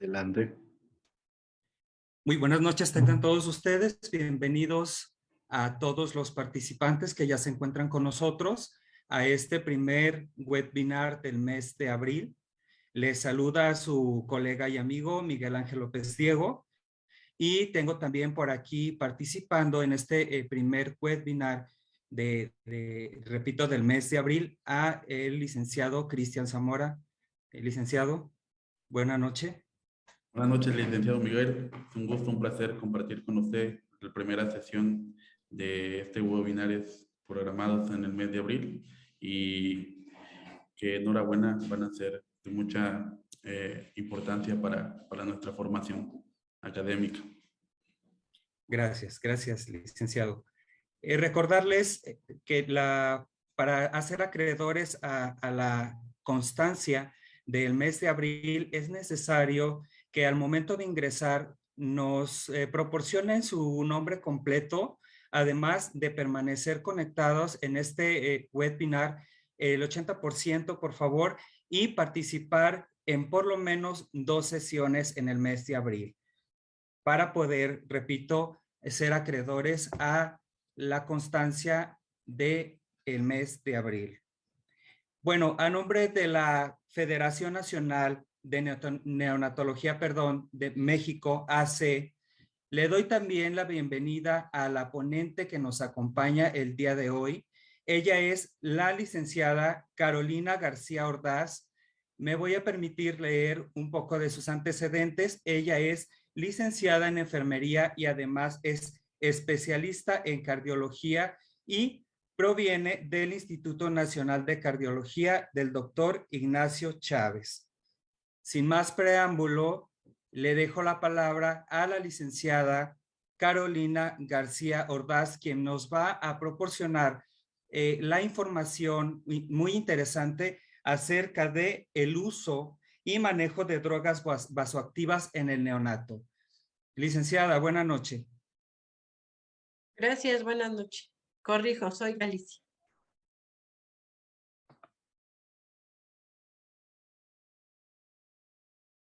Adelante. Muy buenas noches tengan todos ustedes. Bienvenidos a todos los participantes que ya se encuentran con nosotros a este primer webinar del mes de abril. Les saluda a su colega y amigo Miguel Ángel López Diego y tengo también por aquí participando en este primer webinar repito, del mes de abril a el licenciado Cristian Zamora. Licenciado, buena noche. Buenas noches, licenciado Miguel. Es un gusto, un placer compartir con usted la primera sesión de este webinar programados en el mes de abril y que enhorabuena, van a ser de mucha importancia para nuestra formación académica. Gracias, gracias, licenciado. Recordarles que para hacer acreedores a la constancia del mes de abril es necesario que al momento de ingresar nos proporcionen su nombre completo, además de permanecer conectados en este webinar el 80%, por favor, y participar en por lo menos 2 sesiones en el mes de abril para poder, repito, ser acreedores a la constancia del mes de abril. Bueno, a nombre de la Federación Nacional de Neonatología, de México, AC, le doy también la bienvenida a la ponente que nos acompaña el día de hoy. Ella es la licenciada Carolina García Ordaz. Me voy a permitir leer un poco de sus antecedentes. Ella es licenciada en enfermería y además es especialista en cardiología y proviene del Instituto Nacional de Cardiología del doctor Ignacio Chávez. Sin más preámbulo, le dejo la palabra a la licenciada Carolina García Ordaz, quien nos va a proporcionar la información muy interesante acerca de el uso y manejo de drogas vasoactivas en el neonato. Licenciada, buena noche. Gracias, buenas noches. Corrijo, soy Galicia.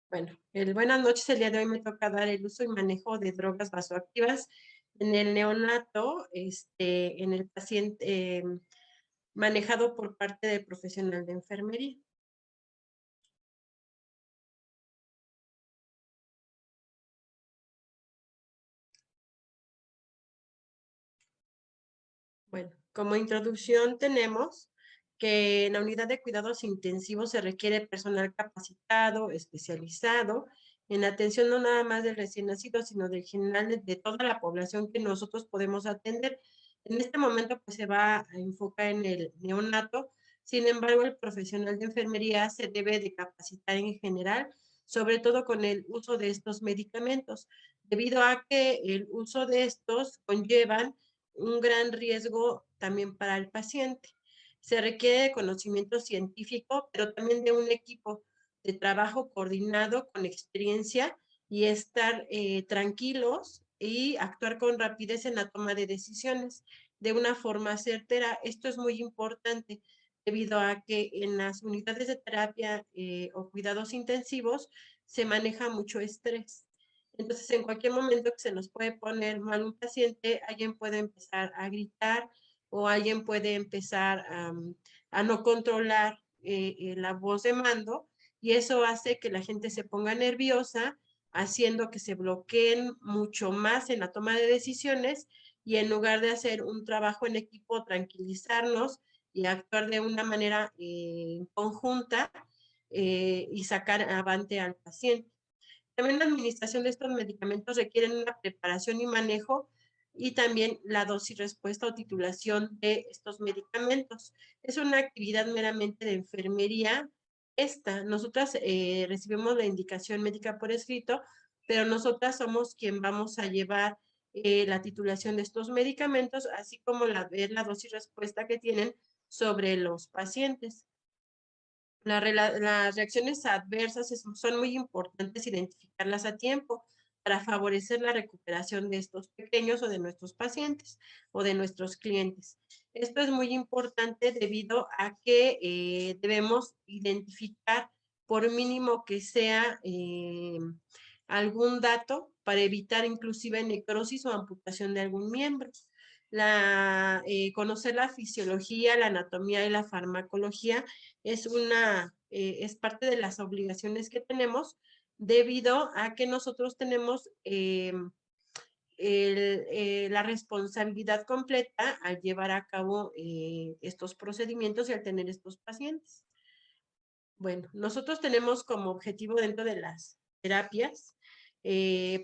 Bueno, buenas noches. El día de hoy me toca dar el uso y manejo de drogas vasoactivas en el neonato, en el paciente manejado por parte del profesional de enfermería. Bueno, como introducción tenemos que en la unidad de cuidados intensivos se requiere personal capacitado, especializado, en atención no nada más del recién nacido, sino del general de toda la población que nosotros podemos atender. En este momento pues se va a enfocar en el neonato, sin embargo el profesional de enfermería se debe de capacitar en general, sobre todo con el uso de estos medicamentos, debido a que el uso de estos conllevan un gran riesgo también para el paciente. Se requiere de conocimiento científico, pero también de un equipo de trabajo coordinado con experiencia y estar tranquilos y actuar con rapidez en la toma de decisiones de una forma certera. Esto es muy importante debido a que en las unidades de terapia o cuidados intensivos se maneja mucho estrés. Entonces, en cualquier momento que se nos puede poner mal un paciente, alguien puede empezar a gritar o alguien puede empezar a no controlar la voz de mando y eso hace que la gente se ponga nerviosa, haciendo que se bloqueen mucho más en la toma de decisiones y en lugar de hacer un trabajo en equipo, tranquilizarnos y actuar de una manera conjunta y sacar avante al paciente. También la administración de estos medicamentos requieren una preparación y manejo y también la dosis respuesta o titulación de estos medicamentos. Es una actividad meramente de enfermería. Nosotras recibimos la indicación médica por escrito, pero nosotras somos quien vamos a llevar la titulación de estos medicamentos, así como la dosis respuesta que tienen sobre los pacientes. Las reacciones adversas son muy importantes identificarlas a tiempo para favorecer la recuperación de estos pequeños o de nuestros pacientes o de nuestros clientes. Esto es muy importante debido a que debemos identificar por mínimo que sea algún dato, para evitar inclusive necrosis o amputación de algún miembro. Conocer la fisiología, la anatomía y la farmacología es parte de las obligaciones que tenemos, debido a que nosotros tenemos la responsabilidad completa al llevar a cabo estos procedimientos y al tener estos pacientes. Bueno, nosotros tenemos como objetivo dentro de las terapias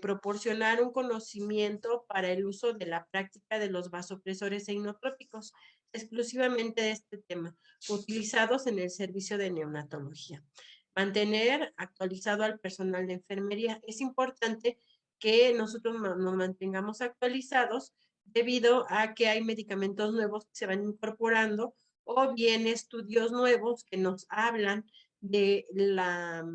proporcionar un conocimiento para el uso de la práctica de los vasopresores e inotrópicos, exclusivamente de este tema, utilizados en el servicio de neonatología. Mantener actualizado al personal de enfermería. Es importante que nosotros nos mantengamos actualizados, debido a que hay medicamentos nuevos que se van incorporando, o bien estudios nuevos que nos hablan de la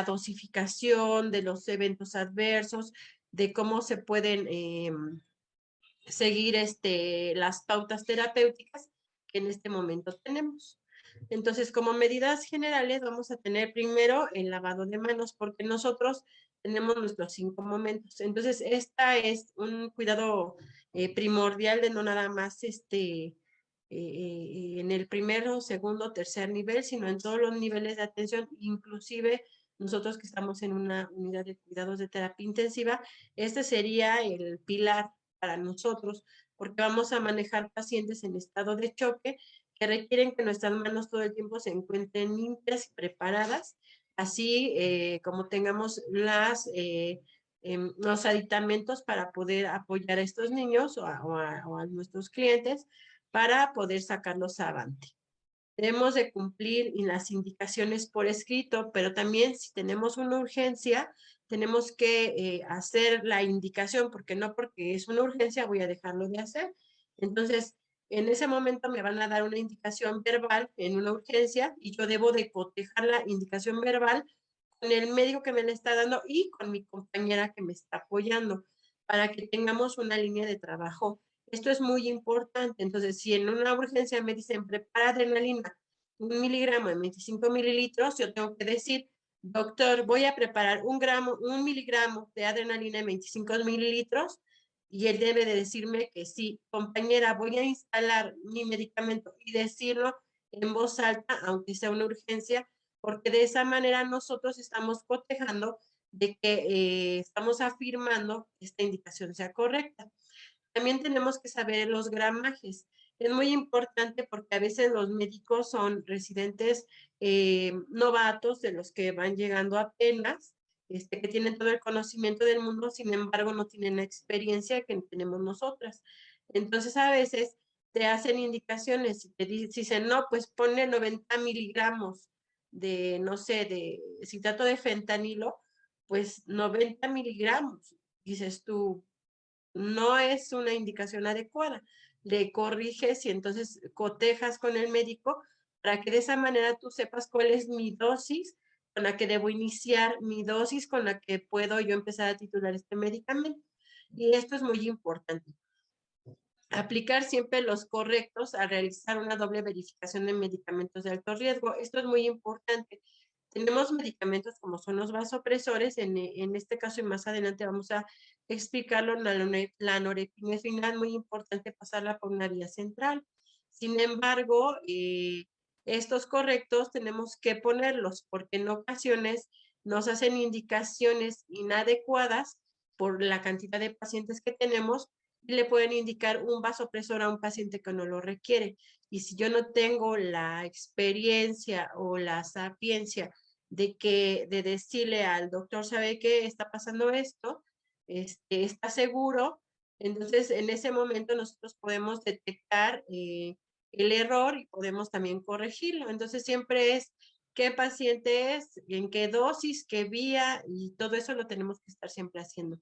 dosificación, de los eventos adversos, de cómo se pueden seguir las pautas terapéuticas que en este momento tenemos. Entonces, como medidas generales, vamos a tener primero el lavado de manos, porque nosotros tenemos nuestros 5 momentos. Entonces, esta es un cuidado primordial, de no nada más en el primero, segundo, tercer nivel, sino en todos los niveles de atención, inclusive nosotros que estamos en una unidad de cuidados de terapia intensiva. Este sería el pilar para nosotros, porque vamos a manejar pacientes en estado de choque que requieren que nuestras manos todo el tiempo se encuentren limpias y preparadas, así como tengamos los aditamentos para poder apoyar a estos niños o a nuestros clientes para poder sacarlos avante. Debemos de cumplir las indicaciones por escrito, pero también si tenemos una urgencia, tenemos que hacer la indicación, porque no porque es una urgencia voy a dejarlo de hacer. Entonces, en ese momento me van a dar una indicación verbal en una urgencia y yo debo de cotejar la indicación verbal con el médico que me la está dando y con mi compañera que me está apoyando, para que tengamos una línea de trabajo. Esto es muy importante. Entonces, si en una urgencia me dicen prepara adrenalina 1 miligramo en 25 mililitros, yo tengo que decir, doctor, voy a preparar 1 miligramo de adrenalina en 25 mililitros, y él debe de decirme que sí. Compañera, voy a instalar mi medicamento, y decirlo en voz alta, aunque sea una urgencia, porque de esa manera nosotros estamos cotejando de que estamos afirmando que esta indicación sea correcta. También tenemos que saber los gramajes. Es muy importante porque a veces los médicos son residentes novatos, de los que van llegando apenas, que tienen todo el conocimiento del mundo, sin embargo no tienen la experiencia que tenemos nosotras. Entonces a veces te hacen indicaciones y te dicen, no, pues ponle 90 miligramos de, no sé, de citrato de fentanilo, pues 90 miligramos. Dices tú, no es una indicación adecuada. Le corriges y entonces cotejas con el médico para que de esa manera tú sepas cuál es mi dosis con la que debo iniciar, mi dosis con la que puedo yo empezar a titular este medicamento. Y esto es muy importante. Aplicar siempre los correctos al realizar una doble verificación de medicamentos de alto riesgo. Esto es muy importante. Tenemos medicamentos como son los vasopresores, en este caso y más adelante vamos a explicarlo, la norepinefrina es muy importante pasarla por una vía central. Sin embargo, estos correctos tenemos que ponerlos, porque en ocasiones nos hacen indicaciones inadecuadas por la cantidad de pacientes que tenemos, y le pueden indicar un vasopresor a un paciente que no lo requiere. Y si yo no tengo la experiencia o la sapiencia de decirle al doctor, ¿sabe qué está pasando esto? ¿Está seguro? Entonces, en ese momento nosotros podemos detectar el error y podemos también corregirlo. Entonces, siempre es qué paciente es, en qué dosis, qué vía, y todo eso lo tenemos que estar siempre haciendo.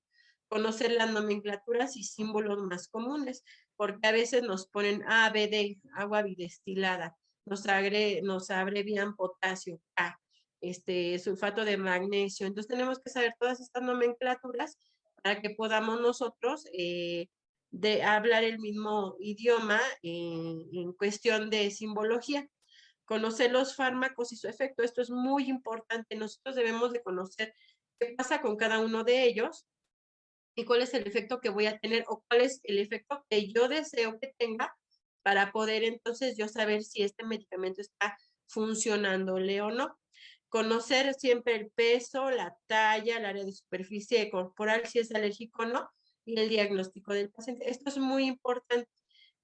Conocer las nomenclaturas y símbolos más comunes, porque a veces nos ponen ABD, agua bidestilada, nos abrevian potasio, K, sulfato de magnesio. Entonces tenemos que saber todas estas nomenclaturas para que podamos nosotros hablar el mismo idioma en cuestión de simbología. conocer los fármacos y su efecto. Esto es muy importante. Nosotros debemos de conocer qué pasa con cada uno de ellos y cuál es el efecto que voy a tener o cuál es el efecto que yo deseo que tenga para poder entonces yo saber si este medicamento está funcionándole o no. Conocer siempre el peso, la talla, el área de superficie corporal, si es alérgico o no, y el diagnóstico del paciente. Esto es muy importante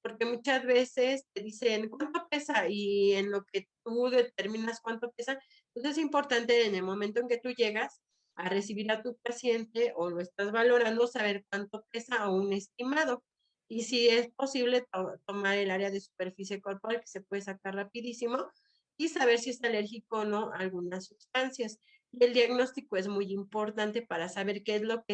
porque muchas veces te dicen cuánto pesa y en lo que tú determinas cuánto pesa, entonces es importante en el momento en que tú llegas a recibir a tu paciente o lo estás valorando, saber cuánto pesa o un estimado. Y si es posible tomar el área de superficie corporal que se puede sacar rapidísimo y saber si es alérgico o no a algunas sustancias. Y el diagnóstico es muy importante para saber qué es lo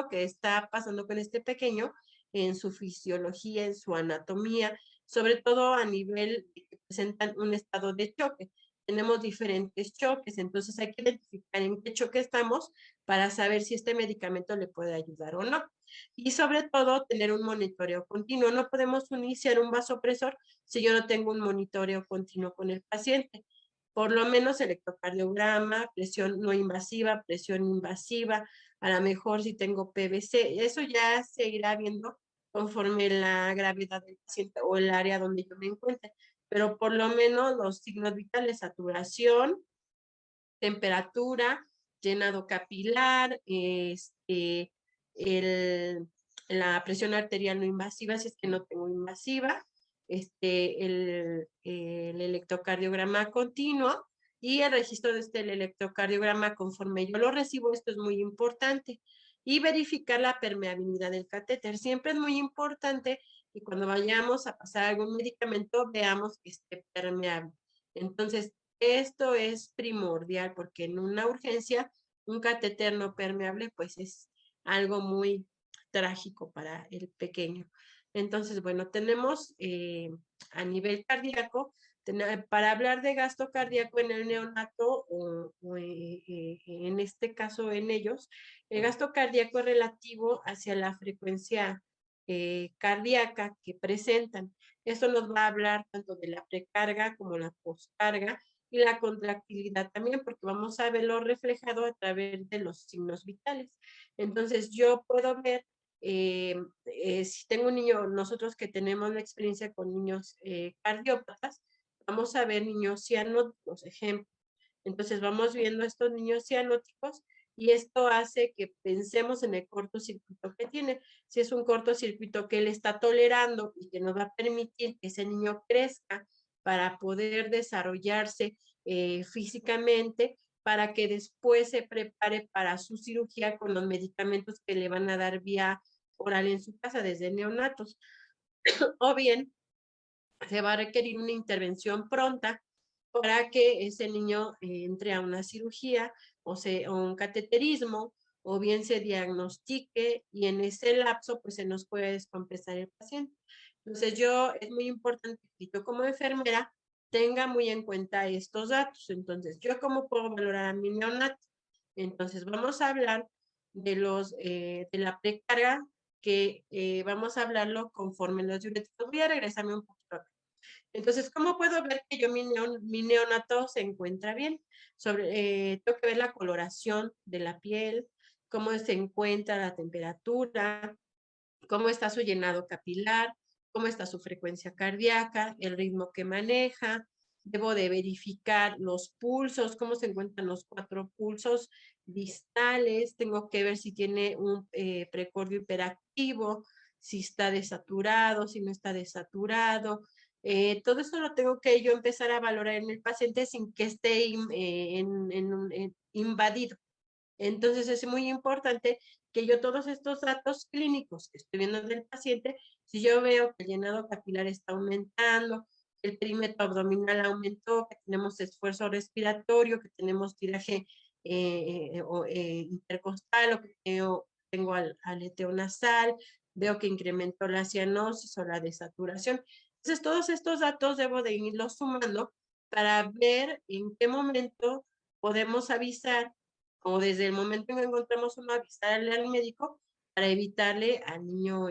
que está pasando con este pequeño en su fisiología, en su anatomía, sobre todo a nivel de que presentan un estado de choque. Tenemos diferentes choques, entonces hay que identificar en qué choque estamos para saber si este medicamento le puede ayudar o no. Y sobre todo, tener un monitoreo continuo. No podemos iniciar un vasopresor si yo no tengo un monitoreo continuo con el paciente. Por lo menos electrocardiograma, presión no invasiva, presión invasiva, a lo mejor si tengo PVC, eso ya se irá viendo conforme la gravedad del paciente o el área donde yo me encuentre. Pero por lo menos los signos vitales, saturación, temperatura, llenado capilar, la presión arterial no invasiva, si es que no tengo invasiva, el electrocardiograma continuo y el registro de el electrocardiograma conforme yo lo recibo, esto es muy importante. Y verificar la permeabilidad del catéter. Siempre es muy importante y cuando vayamos a pasar algún medicamento veamos que esté permeable. Entonces, esto es primordial porque en una urgencia un catéter no permeable pues es algo muy trágico para el pequeño. Entonces, bueno, tenemos a nivel cardíaco, para hablar de gasto cardíaco en el neonato o en este caso en ellos, el gasto cardíaco es relativo hacia la frecuencia cardíaca que presentan. Esto nos va a hablar tanto de la precarga como la poscarga y la contractilidad también, porque vamos a verlo reflejado a través de los signos vitales. Entonces, yo puedo ver, si tengo un niño, nosotros que tenemos la experiencia con niños cardiópatas, vamos a ver niños cianóticos, ejemplo. Entonces, vamos viendo estos niños cianóticos y esto hace que pensemos en el cortocircuito que tiene. Si es un cortocircuito que él está tolerando y que nos va a permitir que ese niño crezca para poder desarrollarse físicamente, para que después se prepare para su cirugía con los medicamentos que le van a dar vía oral en su casa desde neonatos. O bien, se va a requerir una intervención pronta para que ese niño entre a una cirugía o un cateterismo, o bien se diagnostique y en ese lapso pues se nos puede descompensar el paciente. Entonces es muy importante que yo como enfermera tenga muy en cuenta estos datos. Entonces, ¿yo cómo puedo valorar a mi neonato? Entonces, vamos a hablar de la precarga, que vamos a hablarlo conforme los diuréticos. Voy a regresarme un poquito acá. Entonces, ¿cómo puedo ver que mi neonato se encuentra bien? Tengo que ver la coloración de la piel, cómo se encuentra la temperatura, cómo está su llenado capilar, cómo está su frecuencia cardíaca, el ritmo que maneja. Debo de verificar los pulsos, cómo se encuentran los 4 pulsos distales. Tengo que ver si tiene un precordio hiperactivo, si está desaturado, si no está desaturado. Todo esto lo tengo que yo empezar a valorar en el paciente sin que esté invadido. Entonces es muy importante que yo todos estos datos clínicos que estoy viendo del paciente, si yo veo que el llenado capilar está aumentando, el perímetro abdominal aumentó, que tenemos esfuerzo respiratorio, que tenemos tiraje intercostal, o que tengo aleteo nasal, veo que incrementó la cianosis o la desaturación. Entonces todos estos datos debo de irlos sumando para ver en qué momento podemos avisar o desde el momento en que encontramos uno, avisarle al médico para evitarle al niño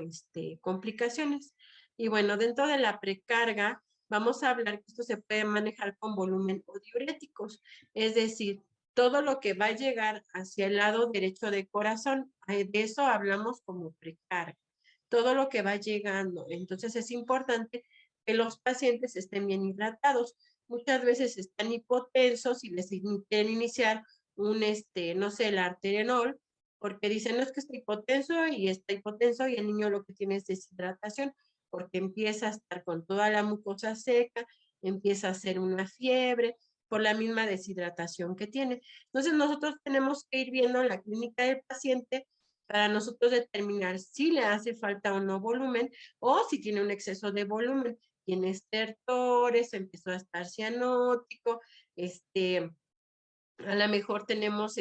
complicaciones. Y bueno, dentro de la precarga, vamos a hablar que esto se puede manejar con volumen o diuréticos, es decir, todo lo que va a llegar hacia el lado derecho del corazón, de eso hablamos como precarga, todo lo que va llegando. Entonces es importante que los pacientes estén bien hidratados. Muchas veces están hipotensos y les quieren iniciar un, no sé, el arterenol, porque dicen, no, es que está hipotenso y el niño lo que tiene es deshidratación, porque empieza a estar con toda la mucosa seca, empieza a hacer una fiebre por la misma deshidratación que tiene. Entonces nosotros tenemos que ir viendo la clínica del paciente para nosotros determinar si le hace falta o no volumen o si tiene un exceso de volumen. Tiene estertores, empezó a estar cianótico, a lo mejor tenemos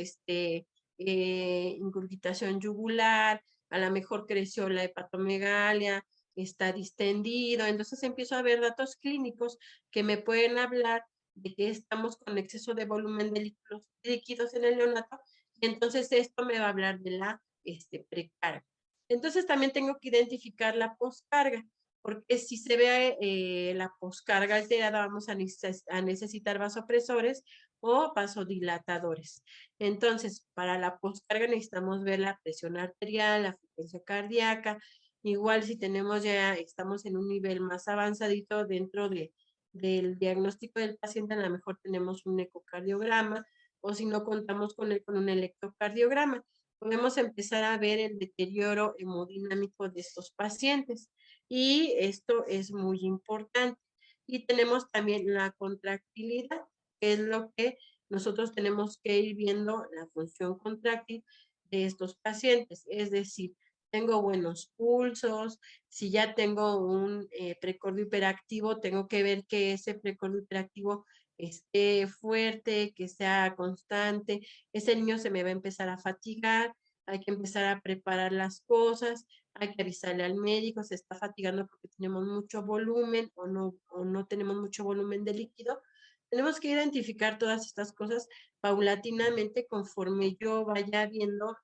ingurgitación yugular, a lo mejor creció la hepatomegalia, está distendido, entonces empiezo a ver datos clínicos que me pueden hablar de que estamos con exceso de volumen de líquidos en el neonato, y entonces esto me va a hablar de la precarga. Entonces también tengo que identificar la poscarga, porque si se ve la poscarga alterada, vamos a necesitar vasopresores o vasodilatadores. Entonces, para la poscarga necesitamos ver la presión arterial, la frecuencia cardíaca. Igual si tenemos ya, estamos en un nivel más avanzadito dentro del diagnóstico del paciente, a lo mejor tenemos un ecocardiograma, o si no contamos con un electrocardiograma. Podemos empezar a ver el deterioro hemodinámico de estos pacientes. Y esto es muy importante. Y tenemos también la contractilidad, que es lo que nosotros tenemos que ir viendo la función contráctil de estos pacientes. Es decir, tengo buenos pulsos, si ya tengo un precordio hiperactivo, tengo que ver que ese precordio hiperactivo esté fuerte, que sea constante. Ese niño se me va a empezar a fatigar, hay que empezar a preparar las cosas, hay que avisarle al médico, se está fatigando porque tenemos mucho volumen o no tenemos mucho volumen de líquido. Tenemos que identificar todas estas cosas paulatinamente conforme yo vaya viendo lo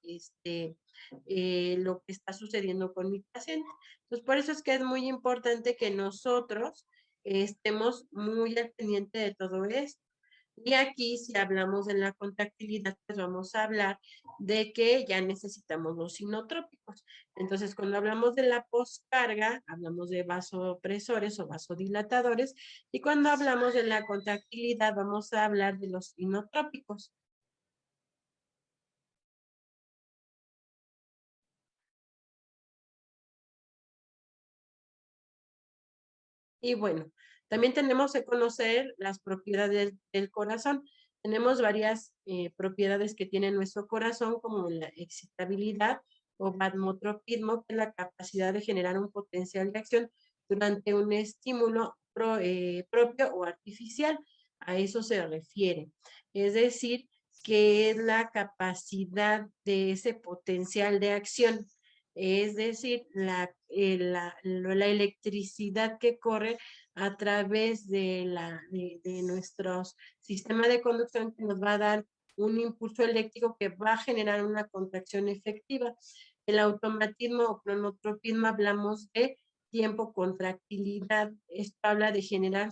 que está sucediendo con mi paciente. Entonces, por eso es que es muy importante que nosotros estemos muy al pendiente de todo esto. Y aquí, si hablamos de la contractilidad, pues vamos a hablar de que ya necesitamos los inotrópicos. Entonces, cuando hablamos de la poscarga, hablamos de vasopresores o vasodilatadores, y cuando hablamos de la contractilidad, vamos a hablar de los inotrópicos. Y bueno, también tenemos que conocer las propiedades del corazón. Tenemos varias propiedades que tiene nuestro corazón, como la excitabilidad o vasotropismo, que es la capacidad de generar un potencial de acción durante un estímulo propio o artificial. A eso se refiere. Es decir, que es la capacidad de ese potencial de acción. Es decir, la electricidad que corre a través de nuestro sistema de conducción, que nos va a dar un impulso eléctrico que va a generar una contracción efectiva. El automatismo o cronotropismo, hablamos de tiempo contractilidad. Esto habla de generar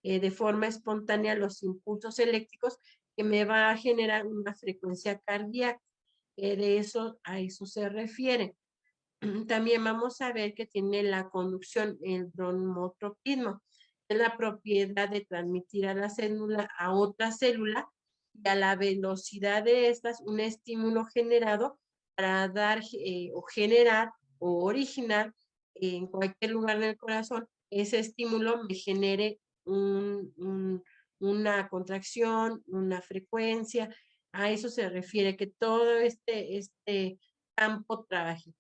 de forma espontánea los impulsos eléctricos que me va a generar una frecuencia cardíaca. A eso se refiere. También vamos a ver que tiene la conducción, el bromotropismo, es la propiedad de transmitir a la célula a otra célula y a la velocidad de estas un estímulo generado para dar o generar o originar en cualquier lugar del corazón, ese estímulo me genere una contracción, una frecuencia. A eso se refiere, que todo este campo trabaje.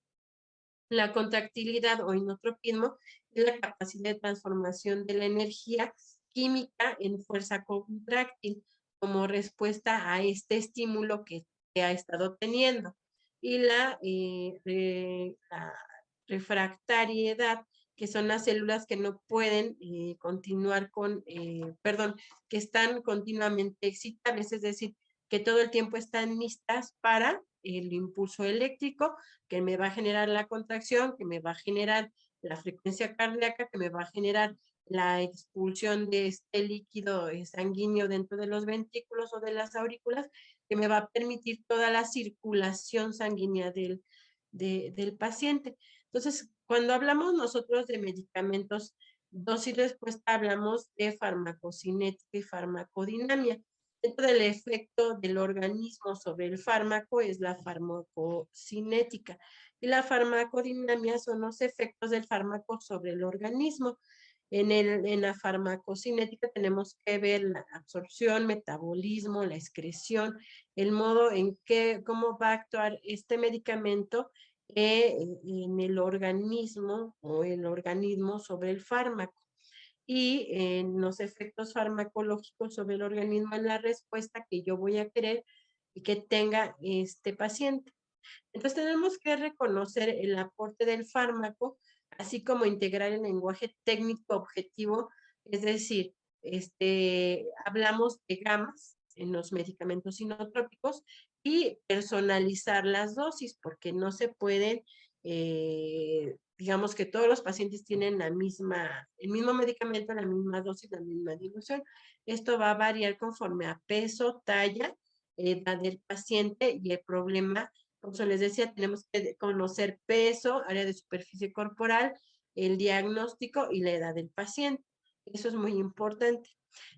La contractilidad o inotropismo es la capacidad de transformación de la energía química en fuerza contráctil como respuesta a este estímulo que ha estado teniendo. Y la refractariedad, que son las células que no pueden continuar que están continuamente excitables, es decir, que todo el tiempo están listas para el impulso eléctrico que me va a generar la contracción, que me va a generar la frecuencia cardíaca, que me va a generar la expulsión de este líquido sanguíneo dentro de los ventrículos o de las aurículas, que me va a permitir toda la circulación sanguínea del paciente. Entonces, cuando hablamos nosotros de medicamentos dosis y respuesta, hablamos de farmacocinética y farmacodinamia. Dentro del efecto del organismo sobre el fármaco es la farmacocinética y la farmacodinamia son los efectos del fármaco sobre el organismo. En la farmacocinética tenemos que ver la absorción, metabolismo, la excreción, el modo en que, cómo va a actuar este medicamento en el organismo o el organismo sobre el fármaco. Y en los efectos farmacológicos sobre el organismo en la respuesta que yo voy a querer y que tenga este paciente. Entonces tenemos que reconocer el aporte del fármaco, así como integrar el lenguaje técnico objetivo, es decir, hablamos de gamas en los medicamentos inotrópicos y personalizar las dosis, porque no se pueden, digamos que todos los pacientes tienen el mismo medicamento, la misma dosis, la misma dilución. Esto va a variar conforme a peso, talla, edad del paciente y el problema. Como les decía, tenemos que conocer peso, área de superficie corporal, el diagnóstico y la edad del paciente. Eso es muy importante.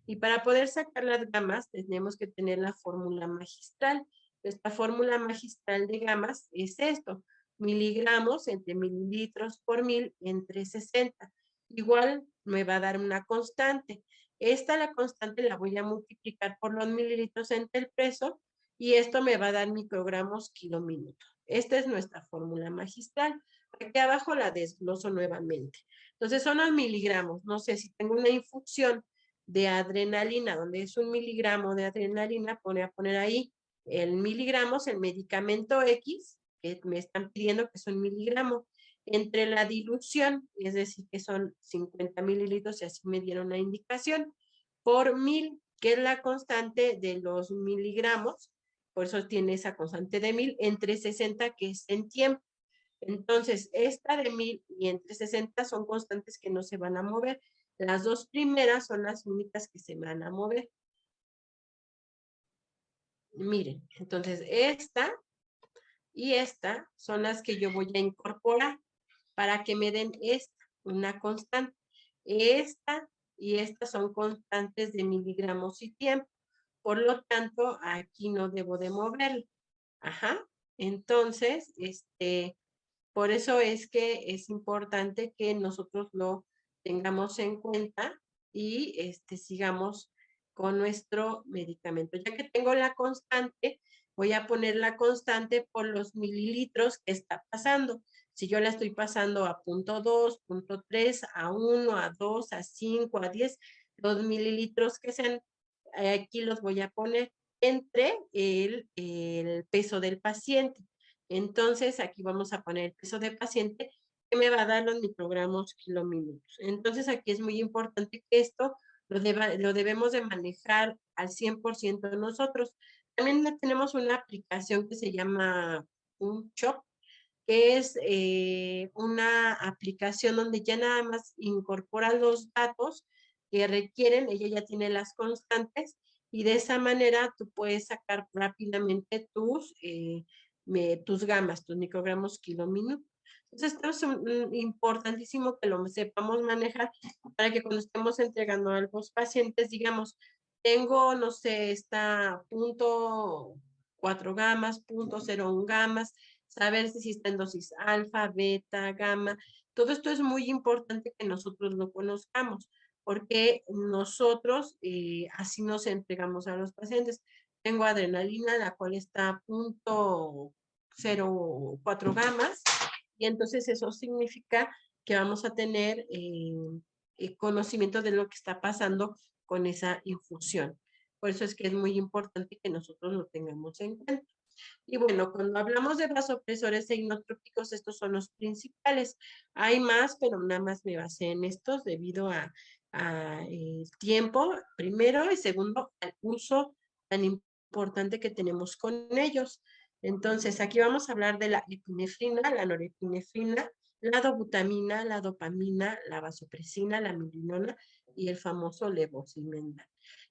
Y para poder sacar las gamas, tenemos que tener la fórmula magistral. Esta fórmula magistral de gamas es esto: miligramos entre mililitros por mil entre 60. Igual me va a dar una constante. La constante la voy a multiplicar por los mililitros entre el peso y esto me va a dar microgramos kilómetro. Esta es nuestra fórmula magistral. Aquí abajo la desgloso nuevamente. Entonces son los miligramos. No sé, si tengo una infusión de adrenalina, donde es 1 miligramo de adrenalina, voy a poner ahí el miligramos, el medicamento X, que me están pidiendo que es 1 miligramo, entre la dilución, es decir, que son 50 mililitros, y así me dieron la indicación, por 1000, que es la constante de los miligramos, por eso tiene esa constante de 1000, entre 60, que es en tiempo. Entonces, esta de 1000 y entre 60 son constantes que no se van a mover. Las dos primeras son las únicas que se van a mover. Miren, entonces esta y esta son las que yo voy a incorporar para que me den una constante. Esta y esta son constantes de miligramos y tiempo. Por lo tanto, aquí no debo de moverlo. Ajá. Entonces, por eso es que es importante que nosotros lo tengamos en cuenta y sigamos con nuestro medicamento. Ya que tengo la constante, voy a poner la constante por los mililitros que está pasando. Si yo la estoy pasando a 0.2, 0.3, a 1, a 2, a 5, a 10, los mililitros que sean, aquí los voy a poner entre el peso del paciente. Entonces, aquí vamos a poner el peso del paciente, que me va a dar los microgramos kilómetros. Entonces, aquí es muy importante que esto lo debemos de manejar al 100% nosotros. También tenemos una aplicación que se llama UnChop, que es una aplicación donde ya nada más incorpora los datos que requieren, ella ya tiene las constantes, y de esa manera tú puedes sacar rápidamente tus gamas, tus microgramos kilómetro. Entonces, esto es importantísimo que lo sepamos manejar para que cuando estemos entregando a los pacientes, digamos, tengo, no sé, está 0.4 gamas, 0.01 gamas, saber si está en dosis alfa, beta, gamma. Todo esto es muy importante que nosotros lo conozcamos, porque nosotros así nos entregamos a los pacientes. Tengo adrenalina, la cual está a 0.04 gamas, y entonces eso significa que vamos a tener conocimiento de lo que está pasando con esa infusión. Por eso es que es muy importante que nosotros lo tengamos en cuenta. Y bueno, cuando hablamos de vasopresores e inotrópicos, estos son los principales. Hay más, pero nada más me basé en estos debido a el tiempo, primero, y segundo, al uso tan importante que tenemos con ellos. Entonces, aquí vamos a hablar de la epinefrina, la norepinefrina, la dobutamina, la dopamina, la vasopresina, la mirinona y el famoso levosimendan.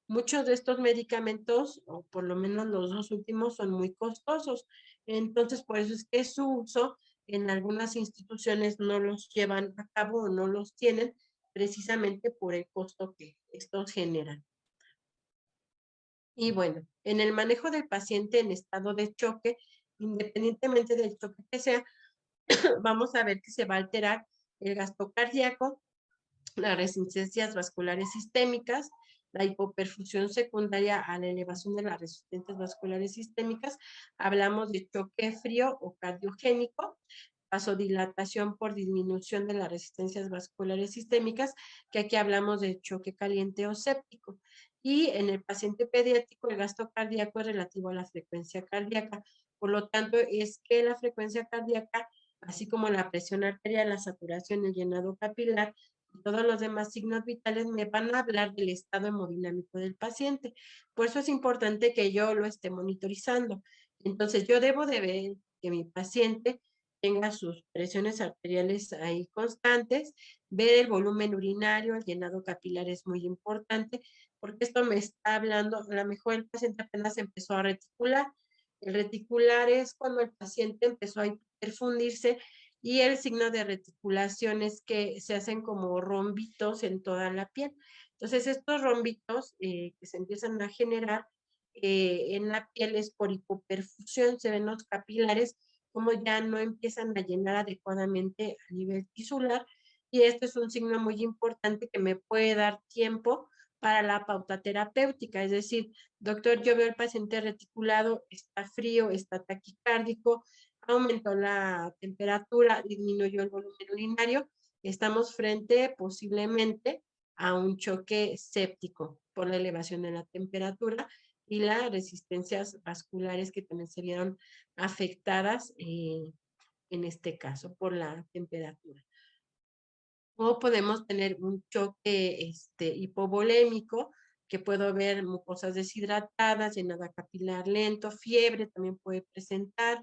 Muchos de estos medicamentos, o por lo menos los dos últimos, son muy costosos. Entonces, por eso es que su uso en algunas instituciones no los llevan a cabo o no los tienen, precisamente por el costo que estos generan. Y bueno, en el manejo del paciente en estado de choque, independientemente del choque que sea, vamos a ver que se va a alterar el gasto cardíaco, las resistencias vasculares sistémicas, la hipoperfusión secundaria a la elevación de las resistencias vasculares sistémicas. Hablamos de choque frío o cardiogénico, vasodilatación por disminución de las resistencias vasculares sistémicas, que aquí hablamos de choque caliente o séptico. Y en el paciente pediátrico, el gasto cardíaco es relativo a la frecuencia cardíaca. Por lo tanto, es que la frecuencia cardíaca, así como la presión arterial, la saturación, el llenado capilar, y todos los demás signos vitales me van a hablar del estado hemodinámico del paciente. Por eso es importante que yo lo esté monitorizando. Entonces, yo debo de ver que mi paciente tenga sus presiones arteriales ahí constantes, ver el volumen urinario, el llenado capilar es muy importante, porque esto me está hablando, a lo mejor el paciente apenas empezó a reticular. El reticular es cuando el paciente empezó a hiperfundirse y el signo de reticulación es que se hacen como rombitos en toda la piel. Entonces, estos rombitos que se empiezan a generar en la piel es por hipoperfusión, se ven los capilares como ya no empiezan a llenar adecuadamente a nivel tisular, y esto es un signo muy importante que me puede dar tiempo para la pauta terapéutica, es decir, doctor, yo veo al paciente reticulado, está frío, está taquicárdico, aumentó la temperatura, disminuyó el volumen urinario, estamos frente posiblemente a un choque séptico por la elevación de la temperatura y las resistencias vasculares que también se vieron afectadas en este caso por la temperatura. O podemos tener un choque hipovolémico, que puedo ver mucosas deshidratadas, llenada capilar lento, fiebre también puede presentar.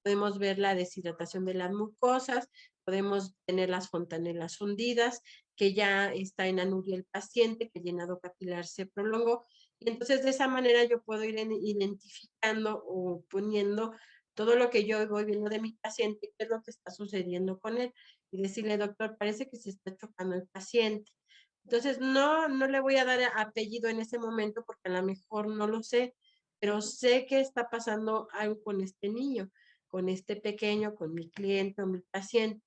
Podemos ver la deshidratación de las mucosas, podemos tener las fontanelas hundidas, que ya está en anuria el paciente, que el llenado capilar se prolongó. Y entonces de esa manera yo puedo ir identificando o poniendo todo lo que yo voy viendo de mi paciente, qué es lo que está sucediendo con él. Y decirle, doctor, parece que se está chocando el paciente. Entonces, no le voy a dar apellido en ese momento porque a lo mejor no lo sé, pero sé que está pasando algo con este niño, con este pequeño, con mi cliente o mi paciente.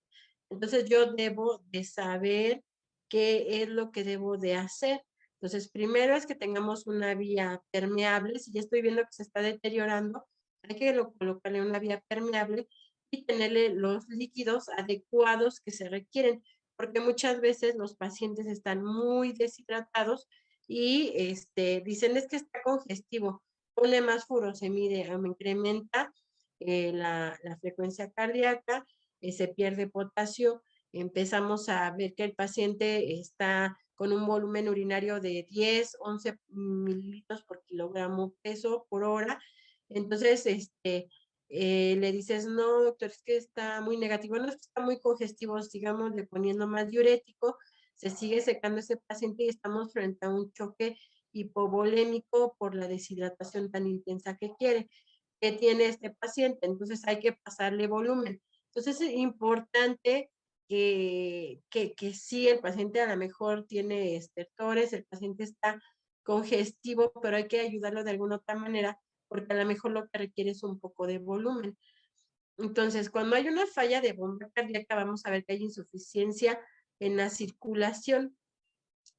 Entonces, yo debo de saber qué es lo que debo de hacer. Entonces, primero es que tengamos una vía permeable. Si ya estoy viendo que se está deteriorando, hay que colocarle una vía permeable y tenerle los líquidos adecuados que se requieren, porque muchas veces los pacientes están muy deshidratados y dicen es que está congestivo, pone más furosemide, me incrementa la frecuencia cardíaca, se pierde potasio, empezamos a ver que el paciente está con un volumen urinario de 10, 11 mililitros por kilogramo peso por hora. Entonces, le dices, no, doctor, es que está muy negativo, no es que está muy congestivo, sigamos le poniendo más diurético, se sigue secando ese paciente y estamos frente a un choque hipovolémico por la deshidratación tan intensa que tiene este paciente, entonces hay que pasarle volumen. Entonces es importante que sí, el paciente a lo mejor tiene estertores, el paciente está congestivo, pero hay que ayudarlo de alguna otra manera, porque a lo mejor lo que requiere es un poco de volumen. Entonces, cuando hay una falla de bomba cardíaca, vamos a ver que hay insuficiencia en la circulación.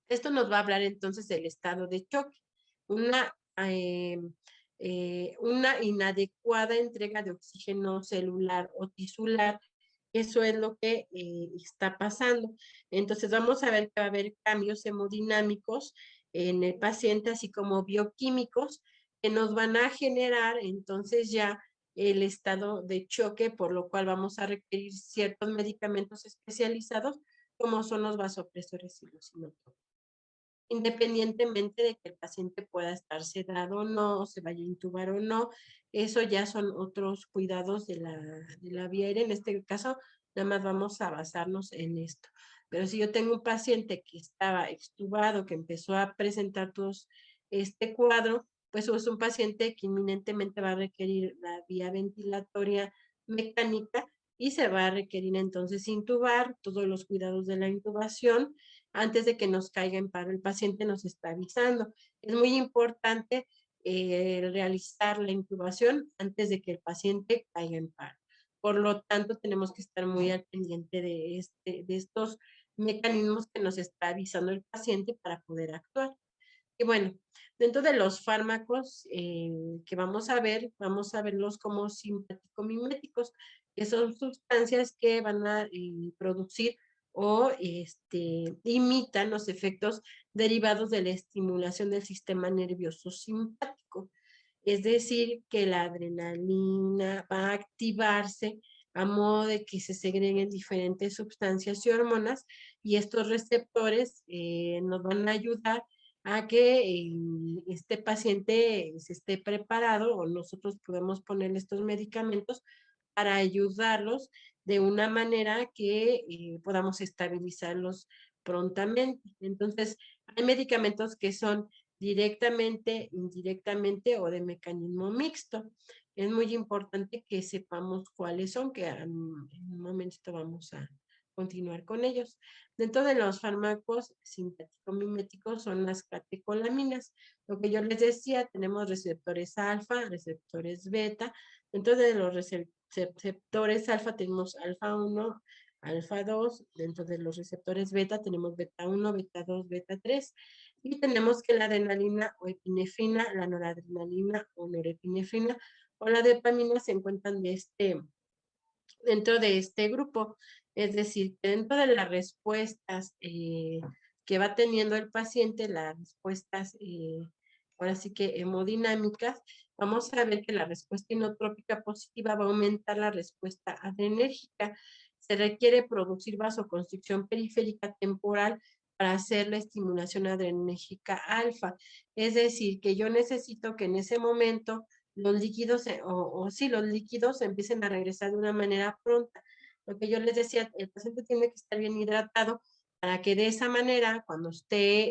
Esto nos va a hablar entonces del estado de choque. Una, una inadecuada entrega de oxígeno celular o tisular, eso es lo que está pasando. Entonces vamos a ver que va a haber cambios hemodinámicos en el paciente, así como bioquímicos, que nos van a generar entonces ya el estado de choque, por lo cual vamos a requerir ciertos medicamentos especializados, como son los vasopresores y los inotrópicos. Independientemente de que el paciente pueda estar sedado o no, se vaya a intubar o no, eso ya son otros cuidados de la vía aérea. En este caso, nada más vamos a basarnos en esto. Pero si yo tengo un paciente que estaba extubado, que empezó a presentar todos este cuadro, pues es un paciente que inminentemente va a requerir la vía ventilatoria mecánica y se va a requerir entonces intubar, todos los cuidados de la intubación. Antes de que nos caiga en paro, el paciente nos está avisando. Es muy importante realizar la intubación antes de que el paciente caiga en paro. Por lo tanto, tenemos que estar muy al pendiente de estos mecanismos que nos está avisando el paciente para poder actuar. Y bueno, dentro de los fármacos que vamos a verlos como simpático-miméticos, que son sustancias que van a producir o imitan los efectos derivados de la estimulación del sistema nervioso simpático. Es decir, que la adrenalina va a activarse a modo de que se segreguen diferentes sustancias y hormonas, y estos receptores nos van a ayudar a que este paciente se esté preparado, o nosotros podemos ponerle estos medicamentos para ayudarlos de una manera que podamos estabilizarlos prontamente. Entonces, hay medicamentos que son directamente, indirectamente o de mecanismo mixto. Es muy importante que sepamos cuáles son, que en un momento vamos a continuar con ellos. Dentro de los fármacos sintético-miméticos son las catecolaminas. Lo que yo les decía, tenemos receptores alfa, receptores beta. Dentro de los receptores alfa tenemos alfa 1, alfa 2. Dentro de los receptores beta tenemos beta 1, beta 2, beta 3. Y tenemos que la adrenalina o epinefrina, la noradrenalina o norepinefrina o la dopamina se encuentran dentro de este grupo. Es decir, que dentro de las respuestas que va teniendo el paciente, las respuestas ahora sí que hemodinámicas, vamos a ver que la respuesta inotrópica positiva va a aumentar la respuesta adrenérgica. Se requiere producir vasoconstricción periférica temporal para hacer la estimulación adrenérgica alfa. Es decir, que yo necesito que en ese momento los líquidos, los líquidos empiecen a regresar de una manera pronta. Lo que yo les decía, el paciente tiene que estar bien hidratado para que de esa manera, cuando usted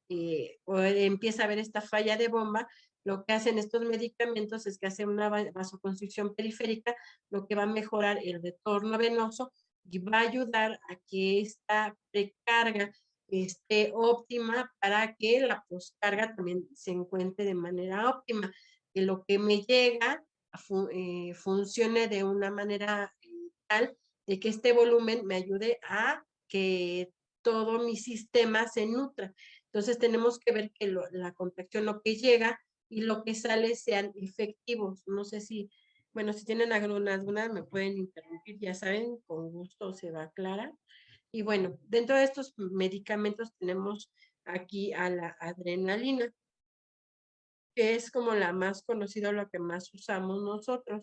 empieza a ver esta falla de bomba, lo que hacen estos medicamentos es que hacen una vasoconstricción periférica, lo que va a mejorar el retorno venoso y va a ayudar a que esta precarga esté óptima para que la poscarga también se encuentre de manera óptima, que lo que me llega funcione de una manera tal de que este volumen me ayude a que todo mi sistema se nutra. Entonces tenemos que ver que la contracción, lo que llega y lo que sale sean efectivos. No sé si, bueno, si tienen algunas dudas me pueden interrumpir, ya saben, con gusto se va a aclarar. Y bueno, dentro de estos medicamentos tenemos aquí a la adrenalina, que es como la más conocida, la que más usamos nosotros.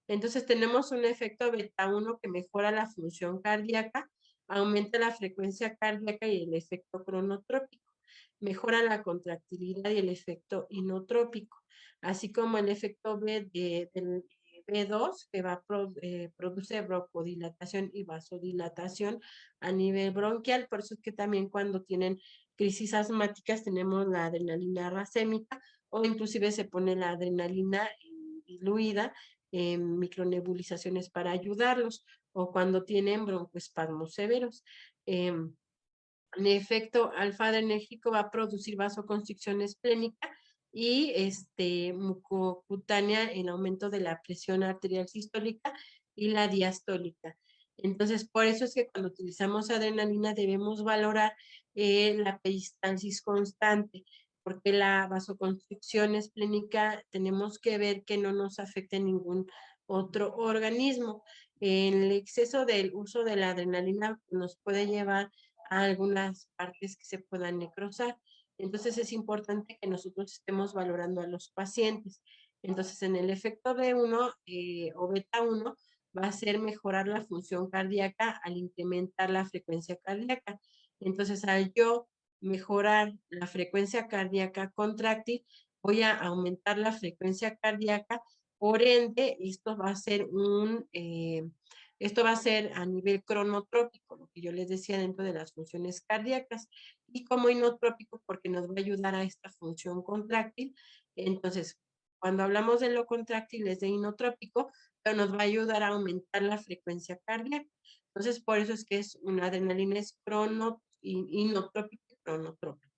Entonces tenemos un efecto beta 1 que mejora la función cardíaca, aumenta la frecuencia cardíaca y el efecto cronotrópico, mejora la contractilidad y el efecto inotrópico, así como el efecto del B2 que produce broncodilatación y vasodilatación a nivel bronquial. Por eso es que también cuando tienen crisis asmáticas tenemos la adrenalina racémica o inclusive se pone la adrenalina diluida en micronebulizaciones para ayudarlos o cuando tienen broncoespasmos severos. En efecto, alfa-adrenérgico va a producir vasoconstricción esplénica y mucocutánea en aumento de la presión arterial sistólica y la diastólica. Entonces, por eso es que cuando utilizamos adrenalina debemos valorar la peristalsis constante, porque la vasoconstricción esplénica tenemos que ver que no nos afecte ningún otro organismo. El exceso del uso de la adrenalina nos puede llevar a algunas partes que se puedan necrosar. Entonces es importante que nosotros estemos valorando a los pacientes. Entonces en el efecto B1 o beta 1 va a ser mejorar la función cardíaca al incrementar la frecuencia cardíaca. Entonces al yo mejorar la frecuencia cardíaca contráctil, voy a aumentar la frecuencia cardíaca Por ende, esto va a ser a nivel cronotrópico, lo que yo les decía dentro de las funciones cardíacas, y como inotrópico porque nos va a ayudar a esta función contráctil. Entonces, cuando hablamos de lo contráctil es de inotrópico, pero nos va a ayudar a aumentar la frecuencia cardíaca. Entonces, por eso es que es una adrenalina es inotrópico y cronotrópico.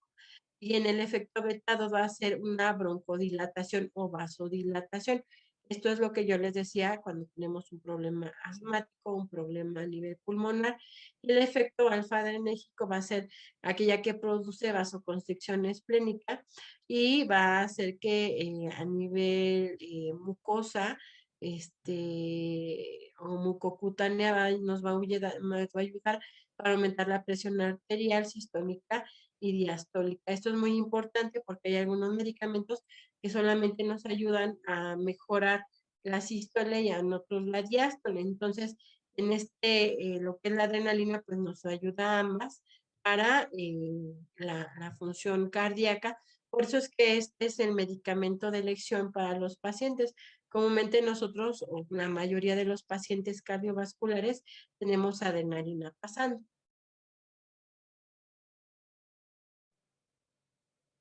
Y en el efecto beta 2 va a ser una broncodilatación o vasodilatación. Esto es lo que yo les decía cuando tenemos un problema asmático, un problema a nivel pulmonar. Y el efecto alfa-adrenérgico va a ser aquella que produce vasoconstricción esplénica y va a hacer que a nivel mucosa o mucocutánea nos va a ayudar para aumentar la presión arterial sistólica y diastólica. Esto es muy importante porque hay algunos medicamentos que solamente nos ayudan a mejorar la sístole y a otros la diástole. Entonces, en lo que es la adrenalina, pues nos ayuda a ambas para la función cardíaca. Por eso es que este es el medicamento de elección para los pacientes. Comúnmente nosotros, o la mayoría de los pacientes cardiovasculares, tenemos adrenalina pasando.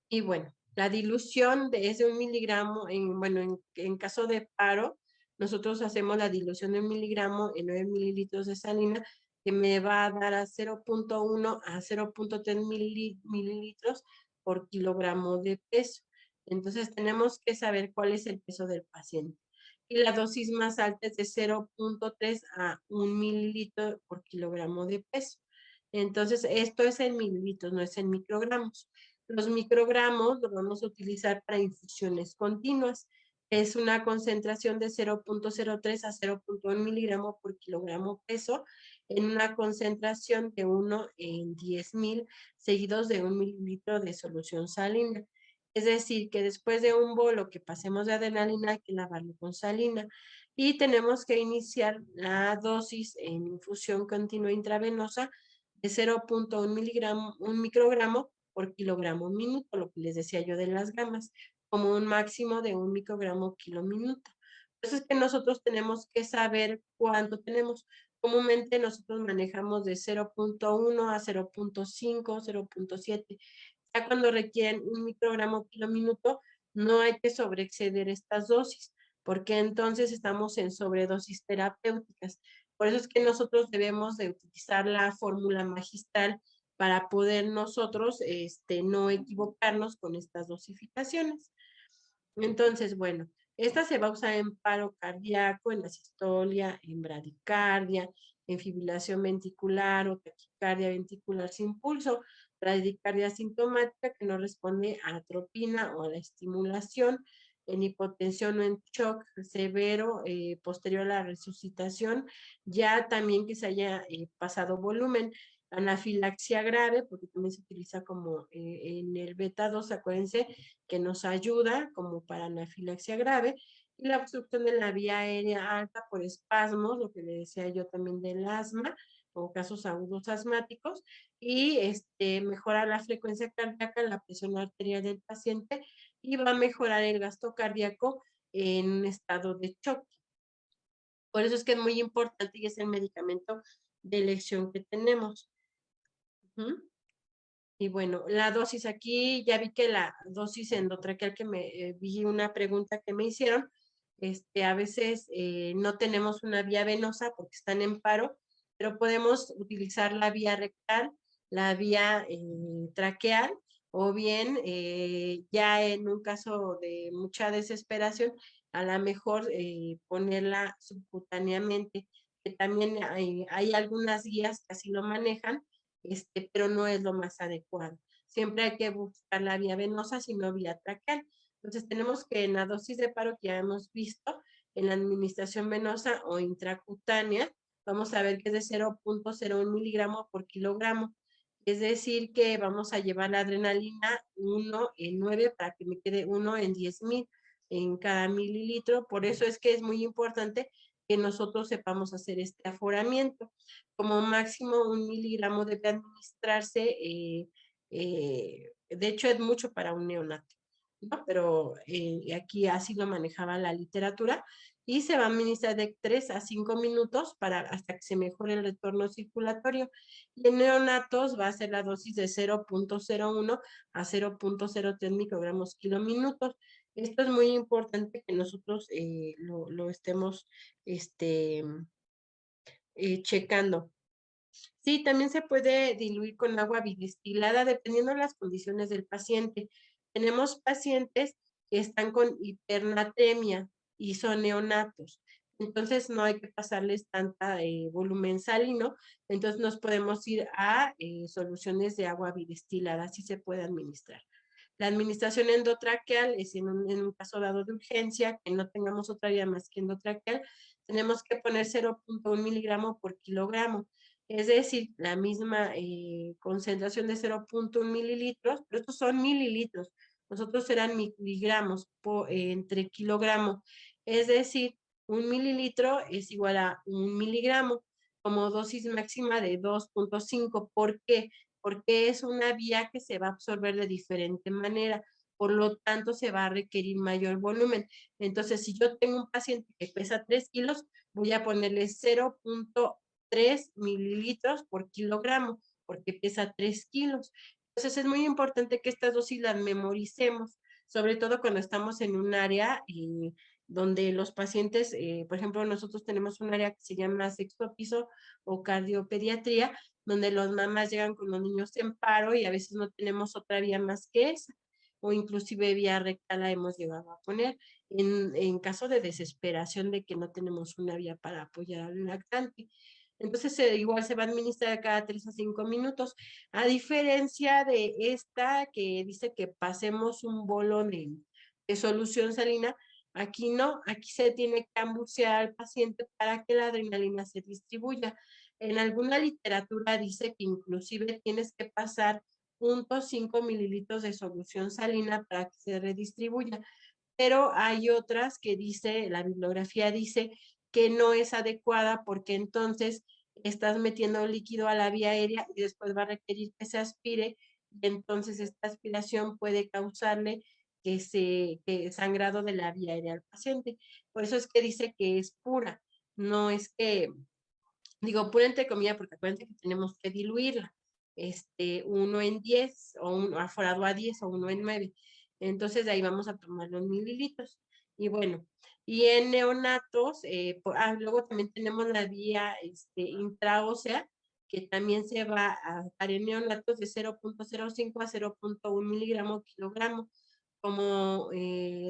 Y bueno, la dilución es de 1 miligramo, en caso de paro, nosotros hacemos la dilución de 1 miligramo en 9 mililitros de salina, que me va a dar a 0.1 a 0.3 mililitros por kilogramo de peso. Entonces tenemos que saber cuál es el peso del paciente. Y la dosis más alta es de 0.3 a 1 mililitro por kilogramo de peso. Entonces, esto es en mililitros, no es en microgramos. Los microgramos los vamos a utilizar para infusiones continuas. Es una concentración de 0.03 a 0.1 miligramo por kilogramo peso en una concentración de 1 en 10,000 seguidos de 1 mililitro de solución salina. Es decir, que después de un bolo que pasemos de adrenalina hay que lavarlo con salina y tenemos que iniciar la dosis en infusión continua intravenosa de 0.1 miligramo, 1 microgramo por kilogramo minuto, lo que les decía yo de las gamas, como un máximo de 1 microgramo kilo minuto. Entonces es que nosotros tenemos que saber cuánto tenemos. Comúnmente nosotros manejamos de 0.1 a 0.5, 0.7. Ya cuando requieren 1 microgramo kilo minuto, no hay que sobreexceder estas dosis, porque entonces estamos en sobredosis terapéuticas. Por eso es que nosotros debemos de utilizar la fórmula magistral para poder nosotros no equivocarnos con estas dosificaciones. Entonces, bueno, esta se va a usar en paro cardíaco, en asistolia, en bradicardia, en fibrilación ventricular o taquicardia ventricular sin pulso, bradicardia sintomática que no responde a atropina o a la estimulación, en hipotensión o en shock severo posterior a la resucitación, ya también que se haya pasado volumen. Anafilaxia grave, porque también se utiliza como en el beta 2, acuérdense que nos ayuda como para anafilaxia grave, y la obstrucción de la vía aérea alta por espasmos, lo que le decía yo también del asma, o casos agudos asmáticos, y mejora la frecuencia cardíaca, la presión arterial del paciente, y va a mejorar el gasto cardíaco en un estado de choque. Por eso es que es muy importante y es el medicamento de elección que tenemos. Y bueno, la dosis aquí, ya vi que la dosis endotraqueal que vi una pregunta que me hicieron, a veces no tenemos una vía venosa porque están en paro, pero podemos utilizar la vía rectal, la vía traqueal, o bien ya en un caso de mucha desesperación, a lo mejor ponerla subcutáneamente, que también hay algunas guías que así lo manejan, pero no es lo más adecuado. Siempre hay que buscar la vía venosa, sino vía traqueal. Entonces tenemos que en la dosis de paro que ya hemos visto, en la administración venosa o intracutánea, vamos a ver que es de 0.01 miligramo por kilogramo. Es decir, que vamos a llevar la adrenalina 1 en 9 para que me quede 1 en 10,000 en cada mililitro. Por eso es que es muy importante que nosotros sepamos hacer este aforamiento. Como máximo 1 miligramo debe administrarse, de hecho es mucho para un neonato. ¿no? Pero aquí así lo manejaba la literatura, y se va a administrar de 3 a 5 minutos hasta que se mejore el retorno circulatorio. Y en neonatos va a ser la dosis de 0.01 a 0.03 microgramos kilóminutos. Esto es muy importante que nosotros lo estemos checando. Sí, también se puede diluir con agua bidestilada dependiendo de las condiciones del paciente. Tenemos pacientes que están con hipernatremia y son neonatos. Entonces no hay que pasarles tanta volumen salino. Entonces nos podemos ir a soluciones de agua bidestilada, así se puede administrar. La administración endotraqueal es en un caso dado de urgencia, que no tengamos otra vía más que endotraqueal, tenemos que poner 0.1 miligramo por kilogramo. Es decir, la misma concentración de 0.1 mililitros, pero estos son mililitros. Nosotros serán miligramos entre kilogramo. Es decir, 1 mililitro es igual a 1 miligramo, como dosis máxima de 2.5. ¿Por qué? Porque es una vía que se va a absorber de diferente manera. Por lo tanto, se va a requerir mayor volumen. Entonces, si yo tengo un paciente que pesa 3 kilos, voy a ponerle 0.3 mililitros por kilogramo, porque pesa 3 kilos. Entonces, es muy importante que estas dosis las memoricemos, sobre todo cuando estamos en un área donde los pacientes, por ejemplo, nosotros tenemos un área que se llama sexto piso o cardiopediatría, donde los mamás llegan con los niños en paro y a veces no tenemos otra vía más que esa, o inclusive vía rectal la hemos llegado a poner en caso de desesperación de que no tenemos una vía para apoyar al lactante. Entonces, igual se va a administrar cada 3 a 5 minutos, a diferencia de esta que dice que pasemos un bolón de solución salina. Aquí no, aquí se tiene que ambucear al paciente para que la adrenalina se distribuya. En alguna literatura dice que inclusive tienes que pasar 0.5 mililitros de solución salina para que se redistribuya, pero hay otras que dice, la bibliografía dice que no es adecuada porque entonces estás metiendo líquido a la vía aérea y después va a requerir que se aspire, y entonces esta aspiración puede causarle que sangrado de la vía aérea al paciente. Por eso es que dice que es pura, no es que, digo pura entre comillas, porque acuérdense que tenemos que diluirla, 1 en 10 o aforado a 10 o 1 en 9. Entonces de ahí vamos a tomar los mililitros. Y bueno, y en neonatos, luego también tenemos la vía intraósea, que también se va a dar en neonatos de 0.05 a 0.1 miligramo kilogramo, como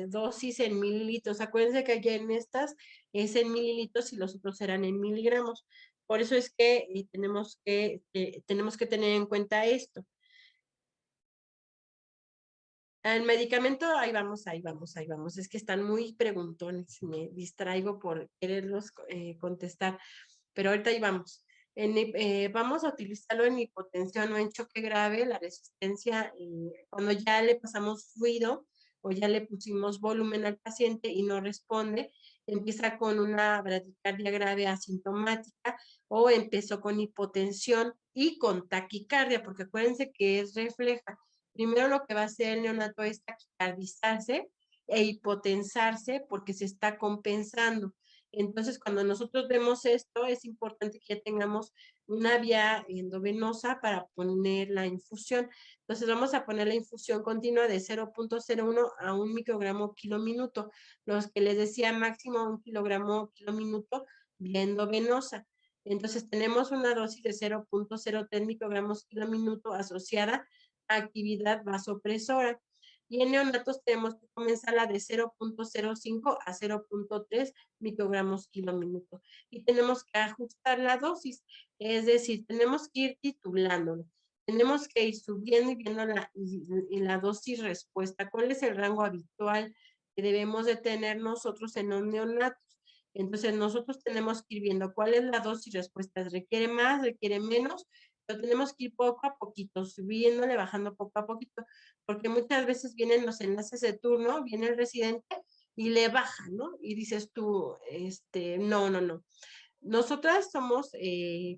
dosis en mililitros. Acuérdense que aquí en estas es en mililitros y los otros serán en miligramos. Por eso es que tenemos que tener en cuenta esto. El medicamento, ahí vamos. Es que están muy preguntones. Me distraigo por quererlos contestar. Pero ahorita ahí vamos. Vamos a utilizarlo en hipotensión o en choque grave, la resistencia, cuando ya le pasamos fluido o ya le pusimos volumen al paciente y no responde, empieza con una bradicardia grave asintomática o empezó con hipotensión y con taquicardia, porque acuérdense que es refleja. Primero lo que va a hacer el neonato es taquicardizarse e hipotensarse porque se está compensando. Entonces, cuando nosotros vemos esto, es importante que ya tengamos una vía endovenosa para poner la infusión. Entonces, vamos a poner la infusión continua de 0.01 a 1 microgramo kilominuto. Los que les decía máximo 1 kilogramo kilominuto, vía endovenosa. Entonces, tenemos una dosis de 0.03 microgramos kilominuto asociada a actividad vasopresora. Y en neonatos tenemos que comenzar la de 0.05 a 0.3 microgramos kilominuto. Y tenemos que ajustar la dosis, es decir, tenemos que ir titulándolo. Tenemos que ir subiendo y viendo la dosis respuesta. ¿Cuál es el rango habitual que debemos de tener nosotros en los neonatos? Entonces, nosotros tenemos que ir viendo cuál es la dosis respuesta. ¿Requiere más? ¿Requiere menos? Pero tenemos que ir poco a poquito, subiéndole, bajando poco a poquito, porque muchas veces vienen los enlaces de turno, viene el residente y le baja, ¿no? Y dices tú, no. Nosotras somos,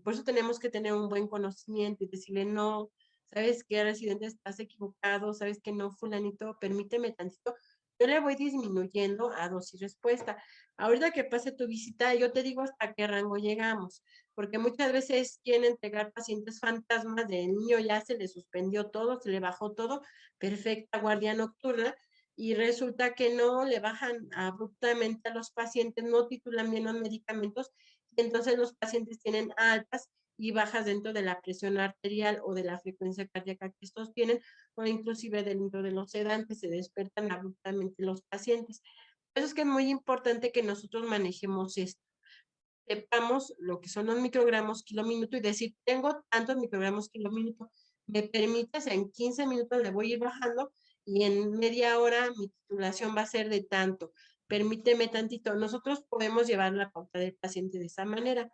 por eso tenemos que tener un buen conocimiento y decirle, no, ¿sabes qué, residente? Estás equivocado, ¿sabes que no, fulanito? Permíteme tantito. Yo le voy disminuyendo a dosis respuesta. Ahorita que pase tu visita, yo te digo hasta qué rango llegamos, porque muchas veces quieren entregar pacientes fantasmas del niño, ya se le suspendió todo, se le bajó todo, perfecta guardia nocturna, y resulta que no, le bajan abruptamente a los pacientes, no titulan bien los medicamentos, y entonces los pacientes tienen altas y bajas dentro de la presión arterial o de la frecuencia cardíaca que estos tienen, o inclusive dentro de los sedantes, se despertan abruptamente los pacientes. Por eso es que es muy importante que nosotros manejemos esto, sepamos lo que son los microgramos kilóminuto y decir, tengo tantos microgramos kilóminuto, me permites, en 15 minutos le voy a ir bajando y en media hora mi titulación va a ser de tanto. Permíteme tantito. Nosotros podemos llevar la pauta del paciente de esa manera.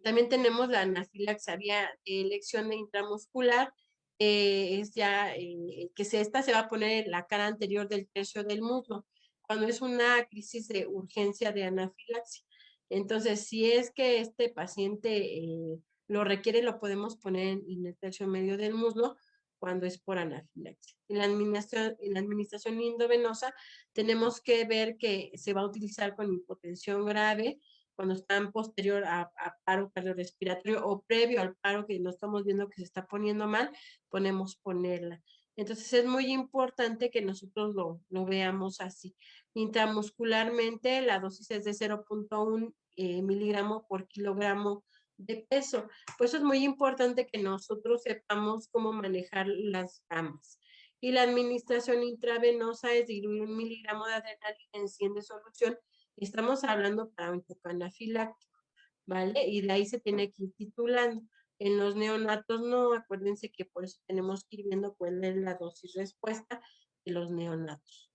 También tenemos la anafilaxia vía elección intramuscular, es ya esta se va a poner en la cara anterior del tercio del muslo, cuando es una crisis de urgencia de anafilaxia. Entonces, si es que este paciente lo requiere, lo podemos poner en el tercio medio del muslo cuando es por anafilaxia. En la administración endovenosa tenemos que ver que se va a utilizar con hipotensión grave, cuando están posterior a paro cardiorrespiratorio o previo al paro que no estamos viendo que se está poniendo mal, ponerla. Entonces es muy importante que nosotros lo veamos así. Intramuscularmente la dosis es de 0.1 miligramo por kilogramo de peso. Por eso es muy importante que nosotros sepamos cómo manejar las gamas. Y la administración intravenosa es diluir 1 miligramo de adrenalina en 100 de solución. Estamos hablando para un choque anafiláctico, ¿vale? Y de ahí se tiene que ir titulando. En los neonatos no, acuérdense que por eso tenemos que ir viendo cuál es la dosis respuesta de los neonatos.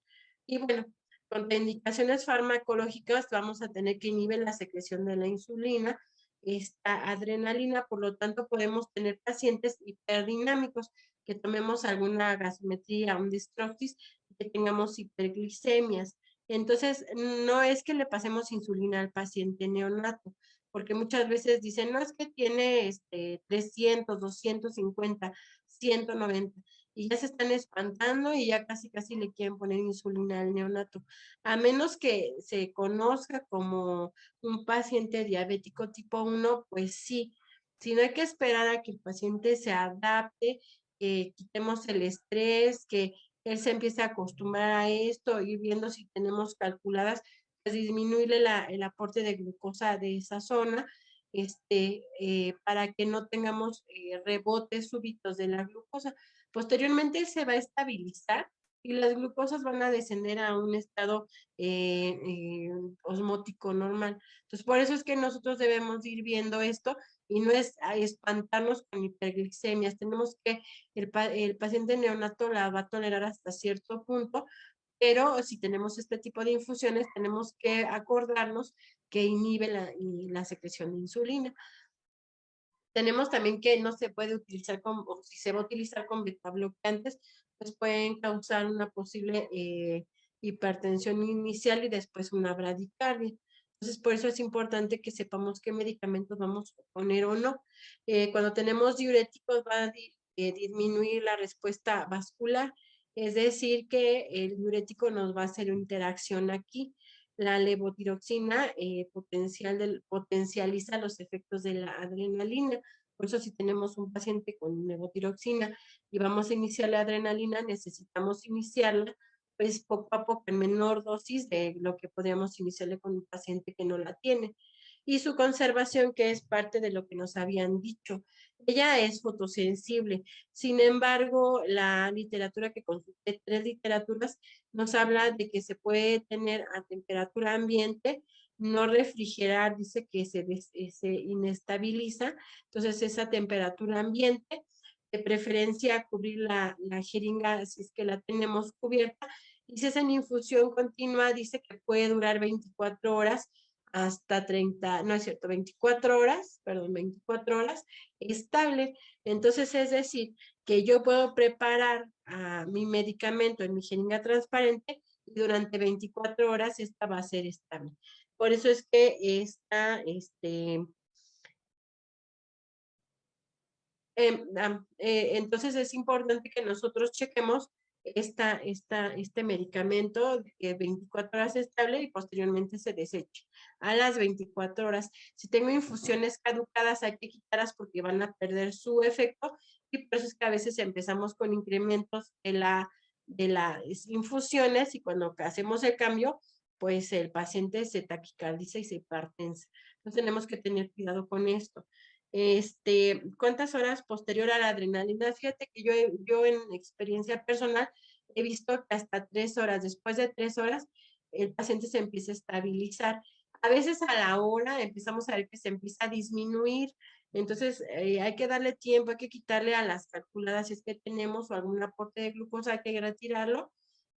Y bueno, contraindicaciones farmacológicas, vamos a tener que inhibir la secreción de la insulina, esta adrenalina, por lo tanto podemos tener pacientes hiperdinámicos, que tomemos alguna gasometría, un distroxis, que tengamos hiperglicemias. Entonces, no es que le pasemos insulina al paciente neonato, porque muchas veces dicen, no, es que tiene 300, 250, 190, y ya se están espantando y ya casi le quieren poner insulina al neonato. A menos que se conozca como un paciente diabético tipo 1, pues sí. Si no, hay que esperar a que el paciente se adapte, que quitemos el estrés, que él se empieza a acostumbrar a esto, ir viendo si tenemos calculadas, pues disminuirle el aporte de glucosa de esa zona, para que no tengamos rebotes súbitos de la glucosa. Posteriormente se va a estabilizar y las glucosas van a descender a un estado osmótico normal. Entonces, por eso es que nosotros debemos ir viendo esto y no es a espantarnos con hiperglicemias. Tenemos que el paciente neonato la va a tolerar hasta cierto punto, pero si tenemos este tipo de infusiones, tenemos que acordarnos que inhibe la secreción de insulina. Tenemos también que no se puede utilizar o si se va a utilizar con betabloqueantes, pues pueden causar una posible hipertensión inicial y después una bradicardia. Entonces, por eso es importante que sepamos qué medicamentos vamos a poner o no. Cuando tenemos diuréticos va a disminuir la respuesta vascular, es decir, que el diurético nos va a hacer interacción aquí. La levotiroxina potencializa los efectos de la adrenalina. Por eso si tenemos un paciente con levotiroxina y vamos a iniciar la adrenalina, necesitamos iniciarla pues poco a poco en menor dosis de lo que podríamos iniciarle con un paciente que no la tiene. Y su conservación, que es parte de lo que nos habían dicho. Ella es fotosensible. Sin embargo, la literatura que consulté, 3 literaturas, nos habla de que se puede tener a temperatura ambiente, no refrigerar, dice que se inestabiliza, entonces esa temperatura ambiente, de preferencia cubrir la jeringa si es que la tenemos cubierta, y si es en infusión continua, dice que puede durar 24 horas hasta 30, no es cierto, 24 horas estable. Entonces, es decir, que yo puedo preparar mi medicamento en mi jeringa transparente y durante 24 horas esta va a ser estable. Por eso es que Entonces es importante que nosotros chequemos este medicamento que 24 horas estable y posteriormente se deseche a las 24 horas. Si tengo infusiones caducadas hay que quitarlas porque van a perder su efecto y por eso es que a veces empezamos con incrementos de las infusiones y cuando hacemos el cambio, pues el paciente se taquicardiza y se hipertensa. Entonces tenemos que tener cuidado con esto. ¿Cuántas horas posterior a la adrenalina? Fíjate que yo en experiencia personal he visto que hasta 3 horas, después de 3 horas, el paciente se empieza a estabilizar. A veces a la hora empezamos a ver que se empieza a disminuir, entonces hay que darle tiempo, hay que quitarle a las calculadas si es que tenemos o algún aporte de glucosa, hay que retirarlo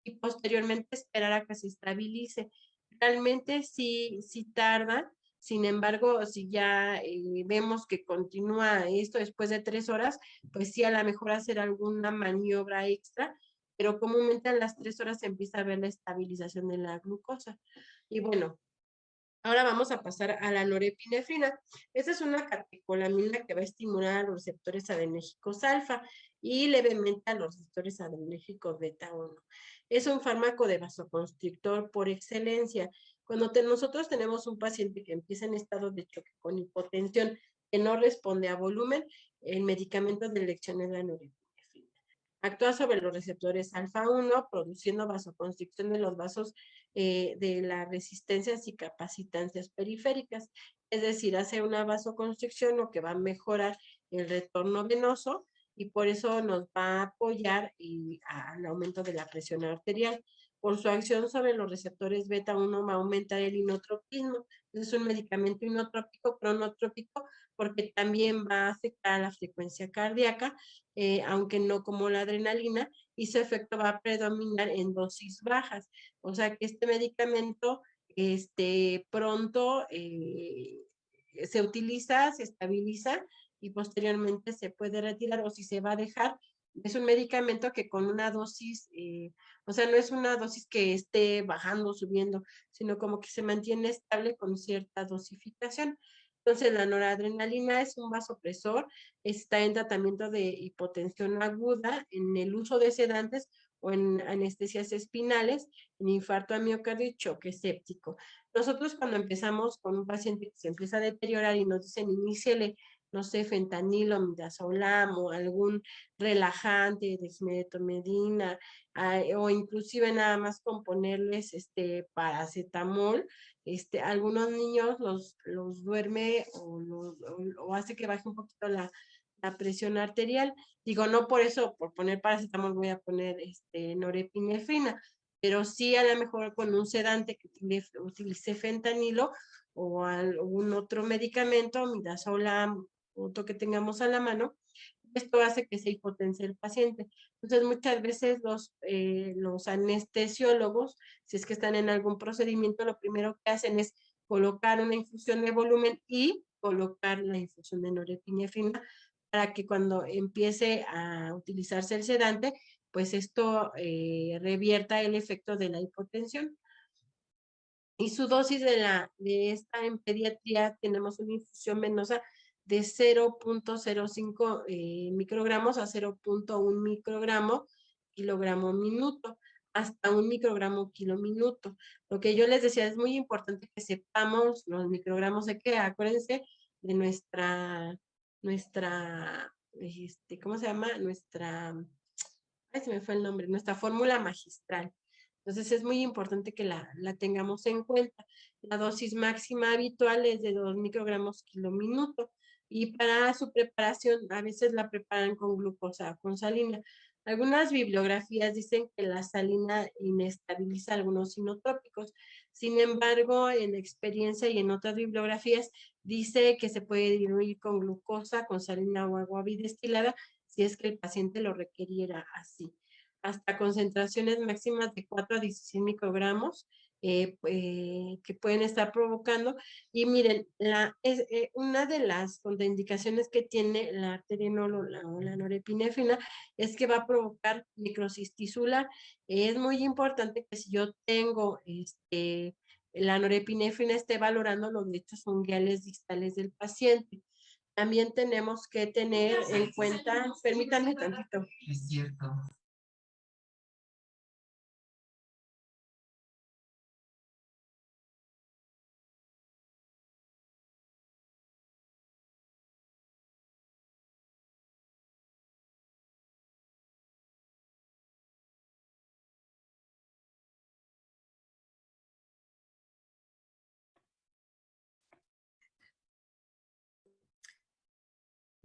y posteriormente esperar a que se estabilice. Realmente sí tarda. Sin embargo, si ya vemos que continúa esto después de 3 horas, pues sí, a lo mejor hacer alguna maniobra extra, pero comúnmente a las 3 horas se empieza a ver la estabilización de la glucosa. Y bueno, ahora vamos a pasar a la norepinefrina. Esta es una catecolamina que va a estimular a los receptores adrenérgicos alfa y levemente a los receptores adrenérgicos beta 1. Es un fármaco de vasoconstrictor por excelencia. Cuando nosotros tenemos un paciente que empieza en estado de choque con hipotensión que no responde a volumen, el medicamento de elección es la norepinefrina. Actúa sobre los receptores alfa-1, produciendo vasoconstricción de los vasos de las resistencias y capacitancias periféricas. Es decir, hace una vasoconstricción, lo que va a mejorar el retorno venoso y por eso nos va a apoyar al aumento de la presión arterial. Por su acción sobre los receptores beta-1 va a aumentar el inotropismo. Es un medicamento inotrópico, cronotrópico, porque también va a afectar a la frecuencia cardíaca, aunque no como la adrenalina, y su efecto va a predominar en dosis bajas. O sea que este medicamento pronto se utiliza, se estabiliza y posteriormente se puede retirar o si se va a dejar. Es un medicamento que con una dosis, o sea, no es una dosis que esté bajando, subiendo, sino como que se mantiene estable con cierta dosificación. Entonces, la noradrenalina es un vasopresor, está en tratamiento de hipotensión aguda, en el uso de sedantes o en anestesias espinales, en infarto a miocardio y choque séptico. Nosotros cuando empezamos con un paciente que se empieza a deteriorar y nos dicen iníciele, no sé, fentanilo, midazolam o algún relajante, dexmedetomidina, o inclusive nada más con ponerles paracetamol, algunos niños los duerme o hace que baje un poquito la presión arterial. Digo, no por eso, por poner paracetamol voy a poner norepinefrina, pero sí a lo mejor con un sedante que utilice fentanilo o algún otro medicamento, midazolam, otro que tengamos a la mano, esto hace que se hipotense el paciente. Entonces, muchas veces los anestesiólogos, si es que están en algún procedimiento, lo primero que hacen es colocar una infusión de volumen y colocar la infusión de norepinefrina para que cuando empiece a utilizarse el sedante, pues esto revierta el efecto de la hipotensión. Y su dosis de esta en pediatría tenemos una infusión venosa de 0.05 microgramos a 0.1 microgramo kilogramo minuto, hasta 1 microgramo kilo minuto. Lo que yo les decía, es muy importante que sepamos los microgramos de qué, acuérdense de nuestra, ¿cómo se llama? Ay, se me fue el nombre, nuestra fórmula magistral. Entonces es muy importante que la tengamos en cuenta. La dosis máxima habitual es de 2 microgramos kilo minuto y para su preparación a veces la preparan con glucosa o con salina. Algunas bibliografías dicen que la salina inestabiliza algunos inotrópicos. Sin embargo, en experiencia y en otras bibliografías dice que se puede diluir con glucosa, con salina o agua bidestilada si es que el paciente lo requiriera así. Hasta concentraciones máximas de 4 a 16 microgramos que pueden estar provocando. Y miren, una de las contraindicaciones que tiene la arterienol o la norepinefrina es que va a provocar necrosis tisular. Es muy importante que si yo tengo la norepinefrina esté valorando los lechos unguiales distales del paciente. también tenemos que tener en cuenta, permítanme tantito. Es cierto.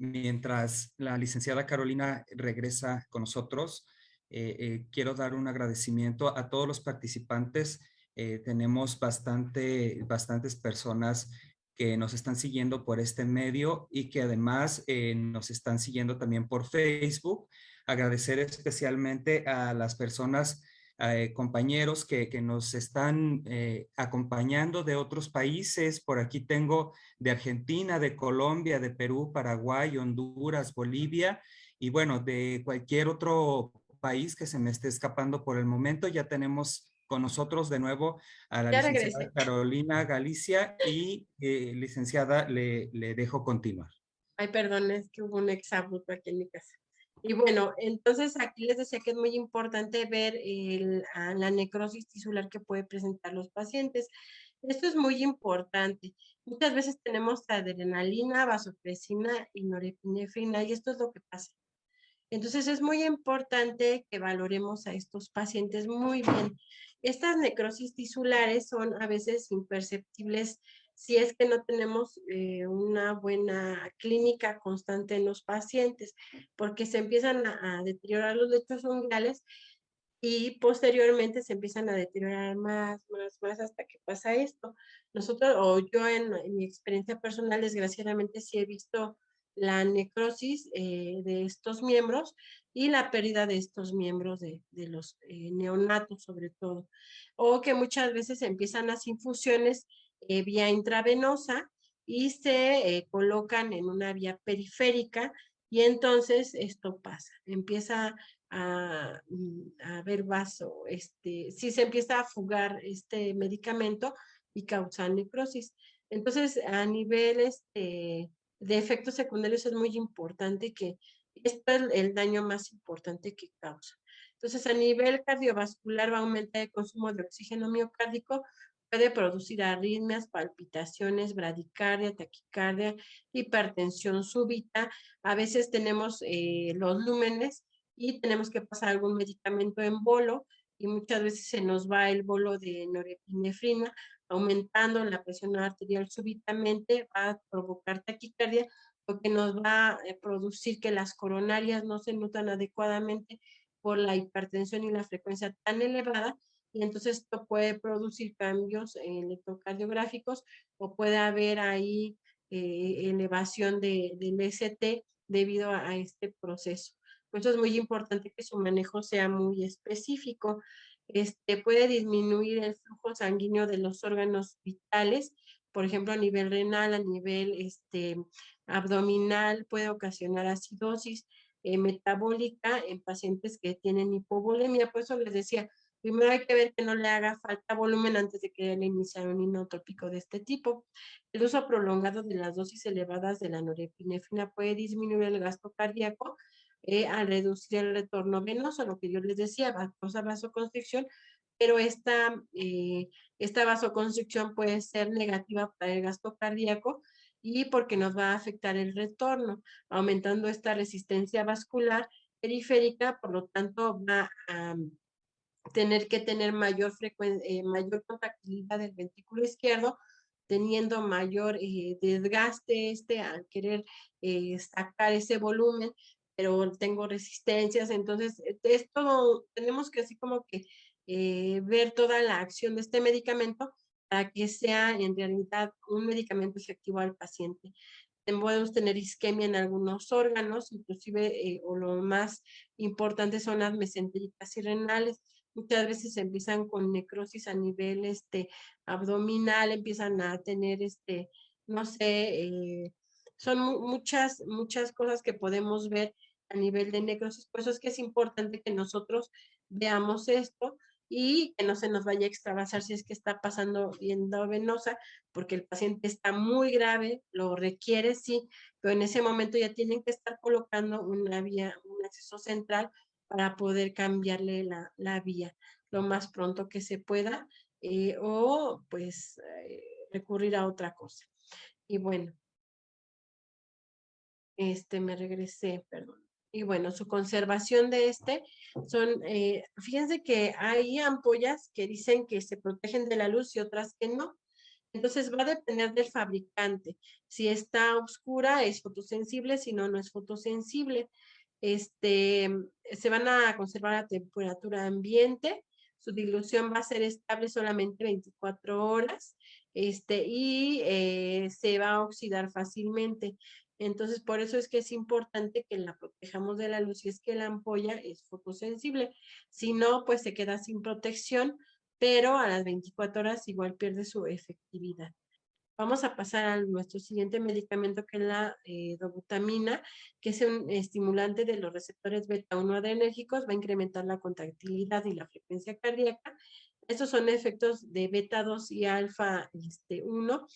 Mientras la licenciada Carolina regresa con nosotros, quiero dar un agradecimiento a todos los participantes. Tenemos bastantes personas que nos están siguiendo por este medio y que además nos están siguiendo también por Facebook. Agradecer especialmente a las personas, compañeros que nos están acompañando de otros países. Por aquí tengo de Argentina, de Colombia, de Perú, Paraguay, Honduras, Bolivia y bueno, de cualquier otro país que se me esté escapando por el momento. Ya tenemos con nosotros de nuevo a la Ya licenciada regresé. Carolina Galicia y licenciada, le dejo continuar. Ay, perdón, es que hubo un exabrupto aquí en mi casa. Y bueno, entonces aquí les decía que es muy importante ver la necrosis tisular que puede presentar los pacientes. Esto es muy importante. Muchas veces tenemos adrenalina, vasopresina y norepinefrina, y esto es lo que pasa. Entonces es muy importante que valoremos a estos pacientes muy bien. Estas necrosis tisulares son a veces imperceptibles si es que no tenemos una buena clínica constante en los pacientes, porque se empiezan a deteriorar los lechos unguiales y posteriormente se empiezan a deteriorar más hasta que pasa esto. Nosotros, o yo en mi experiencia personal, desgraciadamente sí he visto la necrosis de estos miembros y la pérdida de estos miembros de los neonatos sobre todo, o que muchas veces empiezan las infusiones vía intravenosa y se colocan en una vía periférica y entonces esto pasa, empieza a ver vaso, si se empieza a fugar este medicamento y causa necrosis. Entonces, a nivel de efectos secundarios es muy importante que esto es el daño más importante que causa. Entonces, a nivel cardiovascular va a aumentar el consumo de oxígeno miocárdico, puede producir arritmias, palpitaciones, bradicardia, taquicardia, hipertensión súbita. A veces tenemos los lúmenes y tenemos que pasar algún medicamento en bolo y muchas veces se nos va el bolo de norepinefrina, aumentando la presión arterial súbitamente, va a provocar taquicardia, lo que nos va a producir que las coronarias no se nutran adecuadamente por la hipertensión y la frecuencia tan elevada, y entonces esto puede producir cambios electrocardiográficos o puede haber ahí elevación del ST debido a este proceso. Por eso es muy importante que su manejo sea muy específico. Puede disminuir el flujo sanguíneo de los órganos vitales, por ejemplo, a nivel renal, a nivel abdominal, puede ocasionar acidosis metabólica en pacientes que tienen hipovolemia. Por eso les decía, primero hay que ver que no le haga falta volumen antes de que le iniciar un inotrópico de este tipo. El uso prolongado de las dosis elevadas de la norepinefrina puede disminuir el gasto cardíaco al reducir el retorno venoso, lo que yo les decía, causa vasoconstricción, pero esta vasoconstricción puede ser negativa para el gasto cardíaco y porque nos va a afectar el retorno, aumentando esta resistencia vascular periférica, por lo tanto va a tener que tener mayor contractilidad del ventrículo izquierdo, teniendo mayor desgaste al querer sacar ese volumen, pero tengo resistencias, entonces esto tenemos que así como que ver toda la acción de este medicamento para que sea en realidad un medicamento efectivo al paciente. Podemos tener isquemia en algunos órganos, inclusive, o lo más importante son las mesentéricas y renales. Muchas veces empiezan con necrosis a nivel abdominal, empiezan a tener no sé, son muchas cosas que podemos ver a nivel de necrosis. Por eso es que es importante que nosotros veamos esto y que no se nos vaya a extravasar si es que está pasando viendo venosa, porque el paciente está muy grave, lo requiere, sí, pero en ese momento ya tienen que estar colocando una vía, un acceso central para poder cambiarle la vía lo más pronto que se pueda o pues recurrir a otra cosa. Y bueno, me regresé, perdón. Y bueno, su conservación de son, fíjense que hay ampollas que dicen que se protegen de la luz y otras que no. Entonces va a depender del fabricante. Si está oscura es fotosensible, si no, no es fotosensible. Se van a conservar a temperatura ambiente. Su dilución va a ser estable solamente 24 horas. Se va a oxidar fácilmente. Entonces, por eso es que es importante que la protejamos de la luz si es que la ampolla es fotosensible. Si no, pues se queda sin protección, pero a las 24 horas igual pierde su efectividad. Vamos a pasar a nuestro siguiente medicamento, que es la dobutamina, que es un estimulante de los receptores beta-1 adrenérgicos, va a incrementar la contractilidad y la frecuencia cardíaca. Estos son efectos de beta-2 y alfa-1,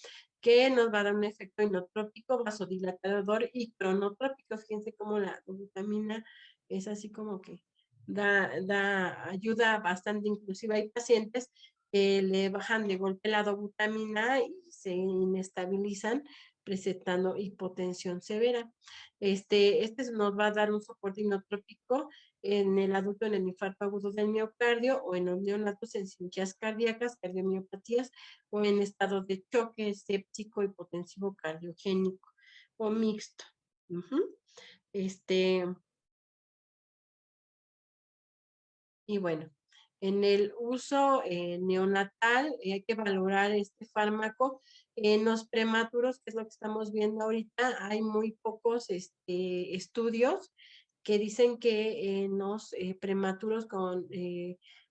que nos va a dar un efecto inotrópico, vasodilatador y cronotrópico. Fíjense cómo la dobutamina es así como que da ayuda bastante. Inclusive hay pacientes que le bajan de golpe la dobutamina y se inestabilizan presentando hipotensión severa. Nos va a dar un soporte inotrópico en el adulto en el infarto agudo del miocardio o en los neonatos en cirugías cardíacas, cardiomiopatías o en estado de choque séptico hipotensivo cardiogénico o mixto. Y bueno, en el uso neonatal hay que valorar este fármaco. En los prematuros, que es lo que estamos viendo ahorita, hay muy pocos estudios que dicen que en los prematuros con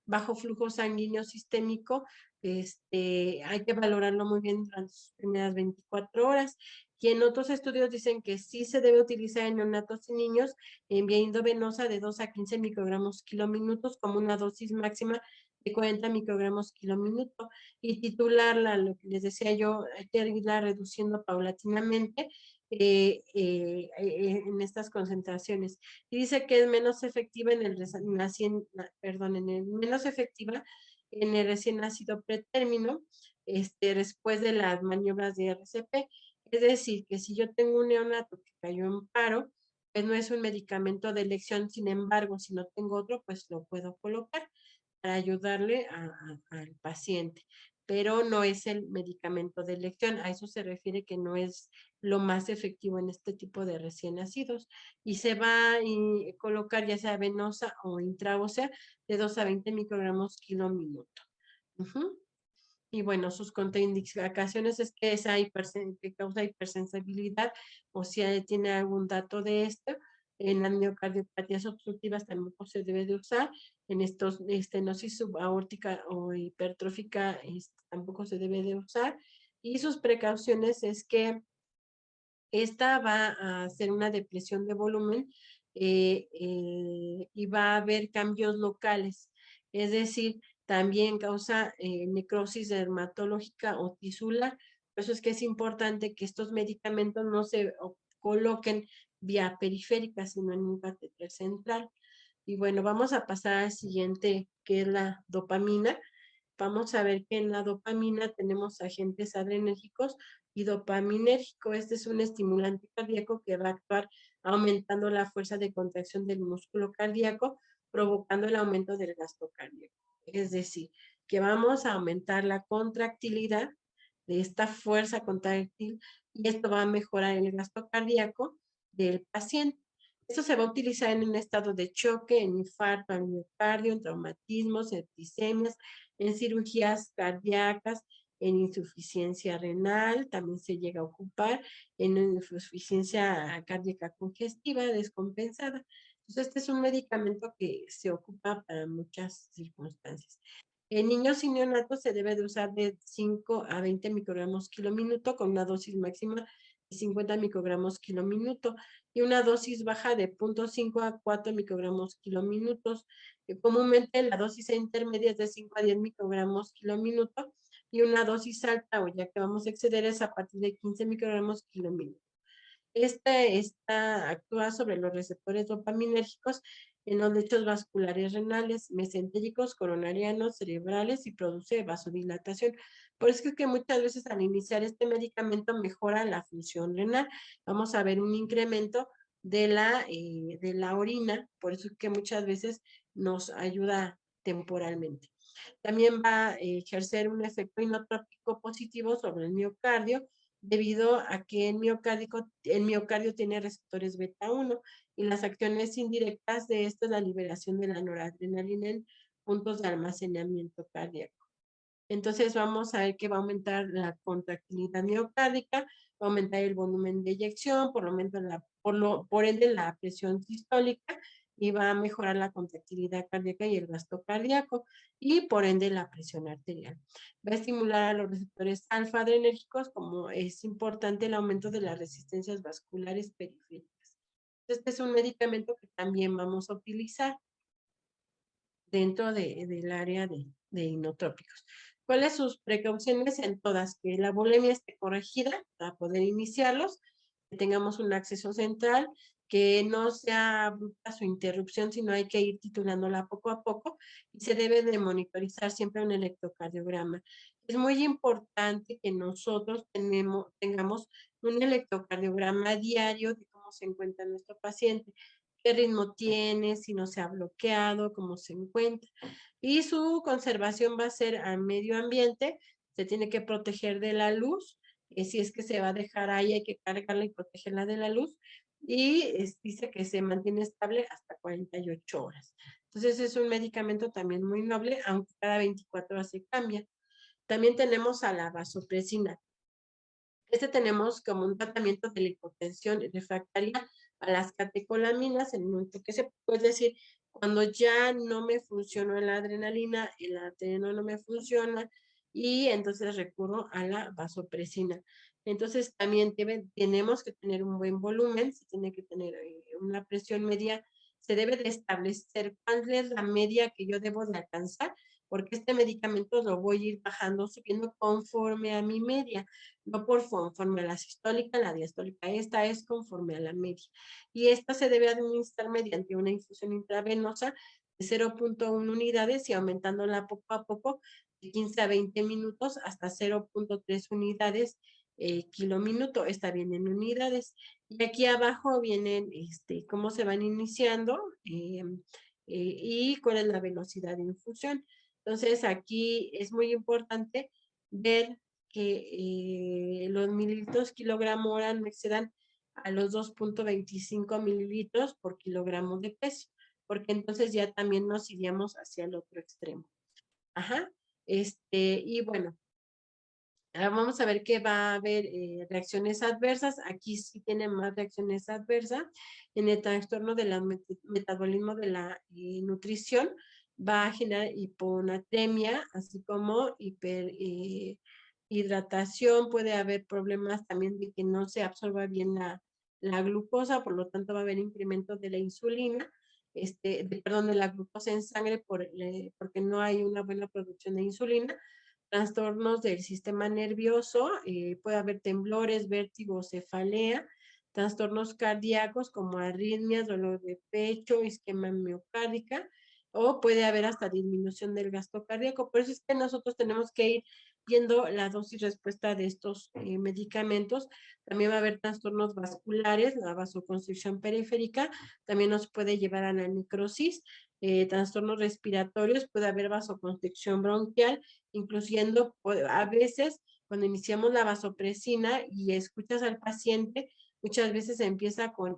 bajo flujo sanguíneo sistémico, hay que valorarlo muy bien durante sus primeras 24 horas. Y en otros estudios dicen que sí se debe utilizar en neonatos y niños en vía endovenosa de 2 a 15 microgramos kilóminutos como una dosis máxima de 40 microgramos kilóminuto, y titularla, lo que les decía yo, hay que irla reduciendo paulatinamente en estas concentraciones. Y dice que es menos efectiva en el menos efectiva en el recién nacido pretérmino, después de las maniobras de RCP. Es decir, que si yo tengo un neonato que cayó en paro, pues no es un medicamento de elección. Sin embargo, si no tengo otro, pues lo puedo colocar para ayudarle al paciente, pero no es el medicamento de elección. A eso se refiere que no es lo más efectivo en este tipo de recién nacidos, y se va a colocar ya sea venosa o intraósea de 2 a 20 microgramos kilóminuto. Y bueno, sus contraindicaciones es que, que causa hipersensibilidad, o si tiene algún dato de esto. En las miocardiopatías obstructivas tampoco se debe de usar. En estenosis subaórtica o hipertrófica tampoco se debe de usar. Y sus precauciones es que esta va a hacer una depresión de volumen y va a haber cambios locales. Es decir, también causa necrosis dermatológica o tisular. Por eso es que es importante que estos medicamentos no se coloquen vía periférica, sino en un catéter central. Y bueno, vamos a pasar al siguiente, que es la dopamina. Vamos a ver que en la dopamina tenemos agentes adrenérgicos y dopaminérgico. Este es un estimulante cardíaco que va a actuar aumentando la fuerza de contracción del músculo cardíaco, provocando el aumento del gasto cardíaco. Es decir, que vamos a aumentar la contractilidad de esta fuerza contractil, y esto va a mejorar el gasto cardíaco del paciente. Esto se va a utilizar en un estado de choque, en infarto al miocardio, en traumatismos, septicemias, en cirugías cardíacas, en insuficiencia renal, también se llega a ocupar en insuficiencia cardíaca congestiva descompensada. Entonces, este es un medicamento que se ocupa para muchas circunstancias. En niños y neonatos se debe de usar de 5 a 20 microgramos kilóminuto con una dosis máxima de 50 microgramos kilóminuto y una dosis baja de 0.5 a 4 microgramos kilóminutos. Comúnmente la dosis intermedia es de 5 a 10 microgramos kilóminuto y una dosis alta, o ya que vamos a exceder, es a partir de 15 microgramos kilóminuto. Esta actúa sobre los receptores dopaminérgicos en los lechos vasculares renales, mesentéricos, coronarianos, cerebrales y produce vasodilatación. Por eso es que muchas veces al iniciar este medicamento mejora la función renal. Vamos a ver un incremento de la orina, por eso es que muchas veces nos ayuda temporalmente. También va a ejercer un efecto inotrópico positivo sobre el miocardio, debido a que el miocardio tiene receptores beta 1 y las acciones indirectas de esto es la liberación de la noradrenalina en puntos de almacenamiento cardíaco. Entonces vamos a ver que va a aumentar la contractilidad miocárdica, va a aumentar el volumen de eyección, por ende la presión sistólica, y va a mejorar la contractilidad cardíaca y el gasto cardíaco, y por ende la presión arterial. Va a estimular a los receptores alfa-adrenérgicos, como es importante el aumento de las resistencias vasculares periféricas. Este es un medicamento que también vamos a utilizar dentro del área de inotrópicos. ¿Cuáles sus precauciones? En todas, que la bulimia esté corregida para poder iniciarlos, que tengamos un acceso central, que no sea abrupta su interrupción, sino hay que ir titulándola poco a poco, y se debe de monitorizar siempre un electrocardiograma. Es muy importante que nosotros tengamos un electrocardiograma diario de cómo se encuentra nuestro paciente, qué ritmo tiene, si no se ha bloqueado, cómo se encuentra. Y su conservación va a ser al medio ambiente, se tiene que proteger de la luz, si es que se va a dejar ahí hay que cargarla y protegerla de la luz, y dice que se mantiene estable hasta 48 horas. Entonces es un medicamento también muy noble, aunque cada 24 horas se cambia. También tenemos a la vasopresina. Tenemos como un tratamiento de la hipotensión refractaria a las catecolaminas, en el momento que se puede decir, cuando ya no me funcionó la adrenalina, el adrenalina no me funciona, y entonces recurro a la vasopresina. Entonces también tenemos que tener un buen volumen, se tiene que tener una presión media, se debe de establecer cuál es la media que yo debo de alcanzar, porque este medicamento lo voy a ir bajando, subiendo conforme a mi media, no conforme a la sistólica, la diastólica, esta es conforme a la media. Y esta se debe administrar mediante una infusión intravenosa de 0.1 unidades y aumentándola poco a poco de 15 a 20 minutos hasta 0.3 unidades kilominuto. Esta viene en unidades. Y aquí abajo vienen cómo se van iniciando y cuál es la velocidad de infusión. Entonces aquí es muy importante ver que los mililitros kilogramo hora no excedan a los 2.25 mililitros por kilogramo de peso, porque entonces ya también nos iríamos hacia el otro extremo. Ajá. Y bueno, vamos a ver que va a haber reacciones adversas. Aquí sí tiene más reacciones adversas. En el trastorno del metabolismo de la nutrición va a generar hiponatremia, así como hidratación. Puede haber problemas también de que no se absorba bien la glucosa, por lo tanto va a haber incremento de la insulina, perdón, de la glucosa en sangre porque no hay una buena producción de insulina. Trastornos del sistema nervioso, puede haber temblores, vértigo, cefalea, trastornos cardíacos como arritmias, dolor de pecho, isquemia miocárdica, o puede haber hasta disminución del gasto cardíaco. Por eso es que nosotros tenemos que ir viendo la dosis respuesta de estos medicamentos. También va a haber trastornos vasculares, la vasoconstricción periférica, también nos puede llevar a la necrosis, trastornos respiratorios, puede haber vasoconstricción bronquial, incluyendo a veces cuando iniciamos la vasopresina y escuchas al paciente, muchas veces empieza con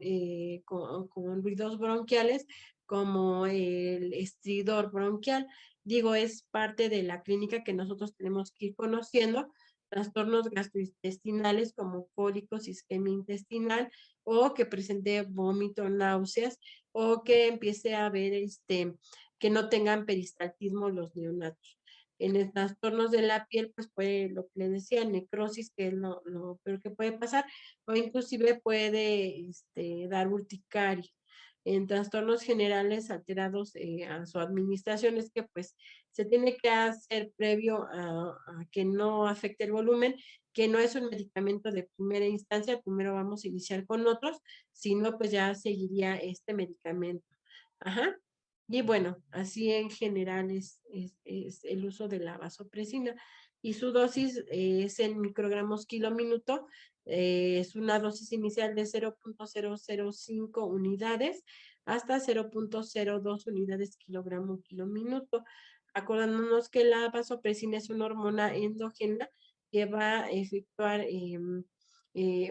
ruidos bronquiales como el estridor bronquial. Digo, es parte de la clínica que nosotros tenemos que ir conociendo. Trastornos gastrointestinales como cólicos, isquemia intestinal, o que presente vómito, náuseas, o que empiece a haber que no tengan peristaltismo los neonatos. En los trastornos de la piel, pues puede, lo que les decía, necrosis, que es lo peor que puede pasar, o inclusive puede dar urticaria. en trastornos generales alterados a su administración, es que pues se tiene que hacer previo a que no afecte el volumen, que no es un medicamento de primera instancia, primero vamos a iniciar con otros, si no, pues ya seguiría este medicamento. Ajá. Y bueno, así en general es el uso de la vasopresina. Y su dosis es en microgramos kilo minuto, es una dosis inicial de 0.005 unidades hasta 0.02 unidades kilogramo kilo minuto. Acordándonos que la vasopresina es una hormona endógena que va a efectuar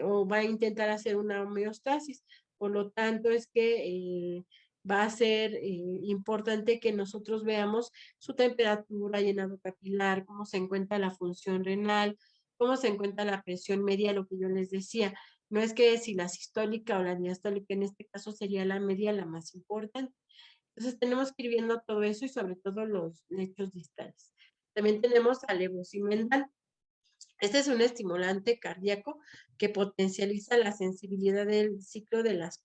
o va a intentar hacer una homeostasis. Por lo tanto, es que va a ser importante que nosotros veamos su temperatura, llenado capilar, cómo se encuentra la función renal, cómo se encuentra la presión media, lo que yo les decía. No es que si la sistólica o la diastólica, en este caso sería la media la más importante. Entonces tenemos que ir viendo todo eso y sobre todo los lechos distales. También tenemos a levosimendan. Este es un estimulante cardíaco que potencializa la sensibilidad del ciclo de las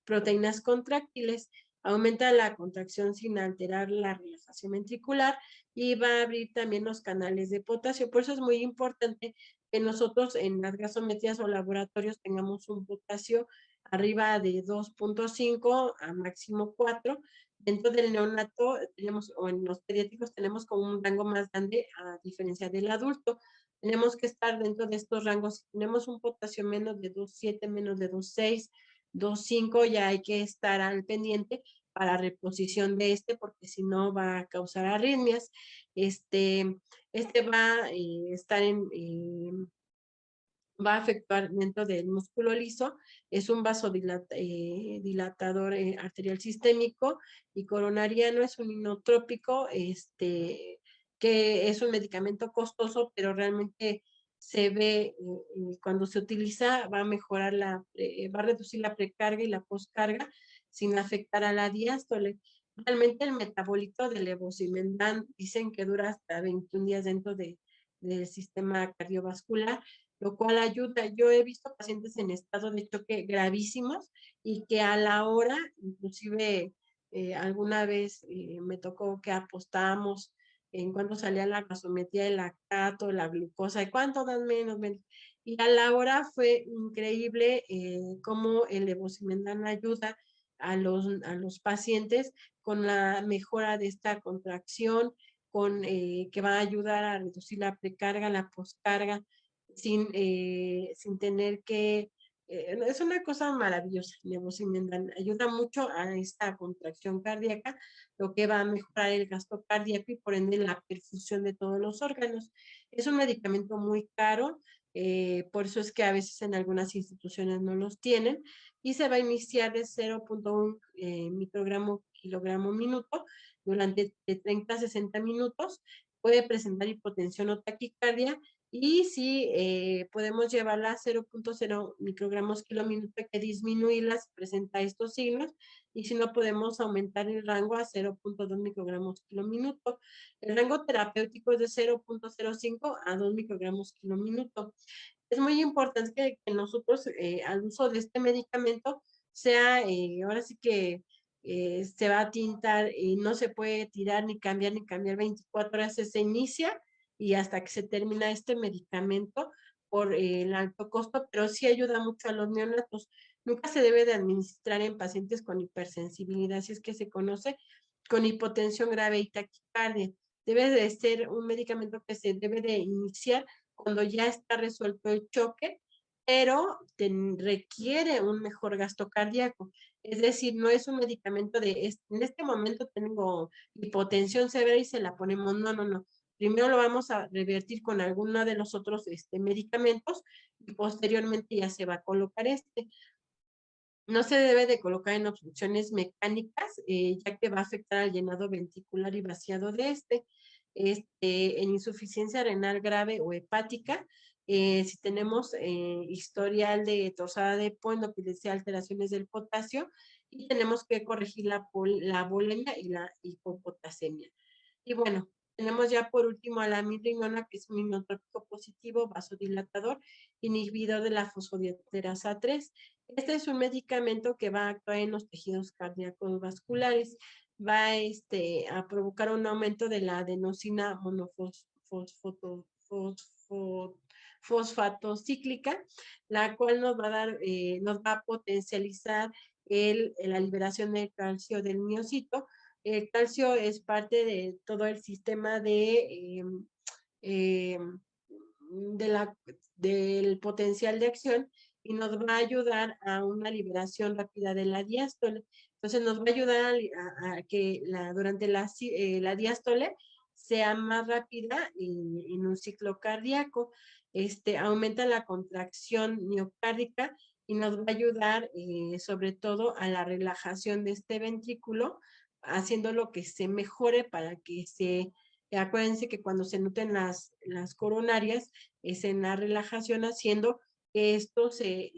proteínas contráctiles, aumenta la contracción sin alterar la relajación ventricular y va a abrir también los canales de potasio. Por eso es muy importante que nosotros en las gasometrías o laboratorios tengamos un potasio arriba de 2.5 a máximo 4. Dentro del neonato tenemos, o en los pediátricos tenemos como un rango más grande a diferencia del adulto. Tenemos que estar dentro de estos rangos. Si tenemos un potasio menos de 2.7, menos de 2.6, 2.5, ya hay que estar al pendiente para reposición de porque si no va a causar arritmias. Este va a estar va a afectar dentro del músculo liso, es un vasodilatador arterial sistémico y coronariano, es un inotrópico, que es un medicamento costoso, pero realmente se ve cuando se utiliza va a mejorar va a reducir la precarga y la poscarga sin afectar a la diástole. Realmente el metabolito del levosimendan dicen que dura hasta 21 días dentro del sistema cardiovascular, lo cual ayuda. Yo he visto pacientes en estado de choque gravísimos y que a la hora, inclusive alguna vez me tocó que apostamos en cuánto salía la gasometría, el lactato, la glucosa, y cuánto dan menos, menos. Y a la hora fue increíble cómo el levosimendan ayuda a los pacientes con la mejora de esta contracción, con que va a ayudar a reducir la precarga, la poscarga, sin tener que... es una cosa maravillosa, levosimendan. Ayuda mucho a esta contracción cardíaca, lo que va a mejorar el gasto cardíaco y por ende la perfusión de todos los órganos. Es un medicamento muy caro, por eso es que a veces en algunas instituciones no los tienen y se va a iniciar de 0.1 microgramo kilogramo minuto durante de 30 a 60 minutos. Puede presentar hipotensión o taquicardia y si podemos llevarla a 0.0 microgramos kilo minuto, que disminuirla si presenta estos signos, y si no podemos aumentar el rango a 0.2 microgramos kilo minuto. El rango terapéutico es de 0.05 a 2 microgramos kilo minuto. Es muy importante que nosotros al uso de este medicamento sea, ahora sí que se va a tintar y no se puede tirar ni cambiar 24 horas, se inicia y hasta que se termina este medicamento por el alto costo, pero sí ayuda mucho a los neonatos. Nunca se debe de administrar en pacientes con hipersensibilidad, si es que se conoce, con hipotensión grave y taquicardia. Debe de ser un medicamento que se debe de iniciar cuando ya está resuelto el choque, pero requiere un mejor gasto cardíaco. Es decir, no es un medicamento en este momento tengo hipotensión severa y se la ponemos, no, no, no. Primero lo vamos a revertir con alguno de los otros medicamentos y posteriormente ya se va a colocar No se debe de colocar en obstrucciones mecánicas, ya que va a afectar al llenado ventricular y vaciado de en insuficiencia renal grave o hepática, si tenemos historial de tosada de Po, epilepsia, alteraciones del potasio, y tenemos que corregir la bulimia y la hipopotasemia. Y bueno, Tenemos ya por último a la midrinona, que es un inmunotrópico positivo, vasodilatador, inhibidor de la fosfodiesterasa 3. Este es un medicamento que va a actuar en los tejidos cardíacos vasculares. Va a provocar un aumento de la adenosina fosfatocíclica, la cual nos va a dar, nos va a potencializar la liberación del calcio del miocito. El calcio es parte de todo el sistema del potencial de acción y nos va a ayudar a una liberación rápida de la diástole. Entonces nos va a ayudar a que durante la diástole sea más rápida en un ciclo cardíaco. Aumenta la contracción miocárdica y nos va a ayudar sobre todo a la relajación de este ventrículo, haciendo lo que se mejore para que acuérdense que cuando se nutren las coronarias es en la relajación, haciendo que esto se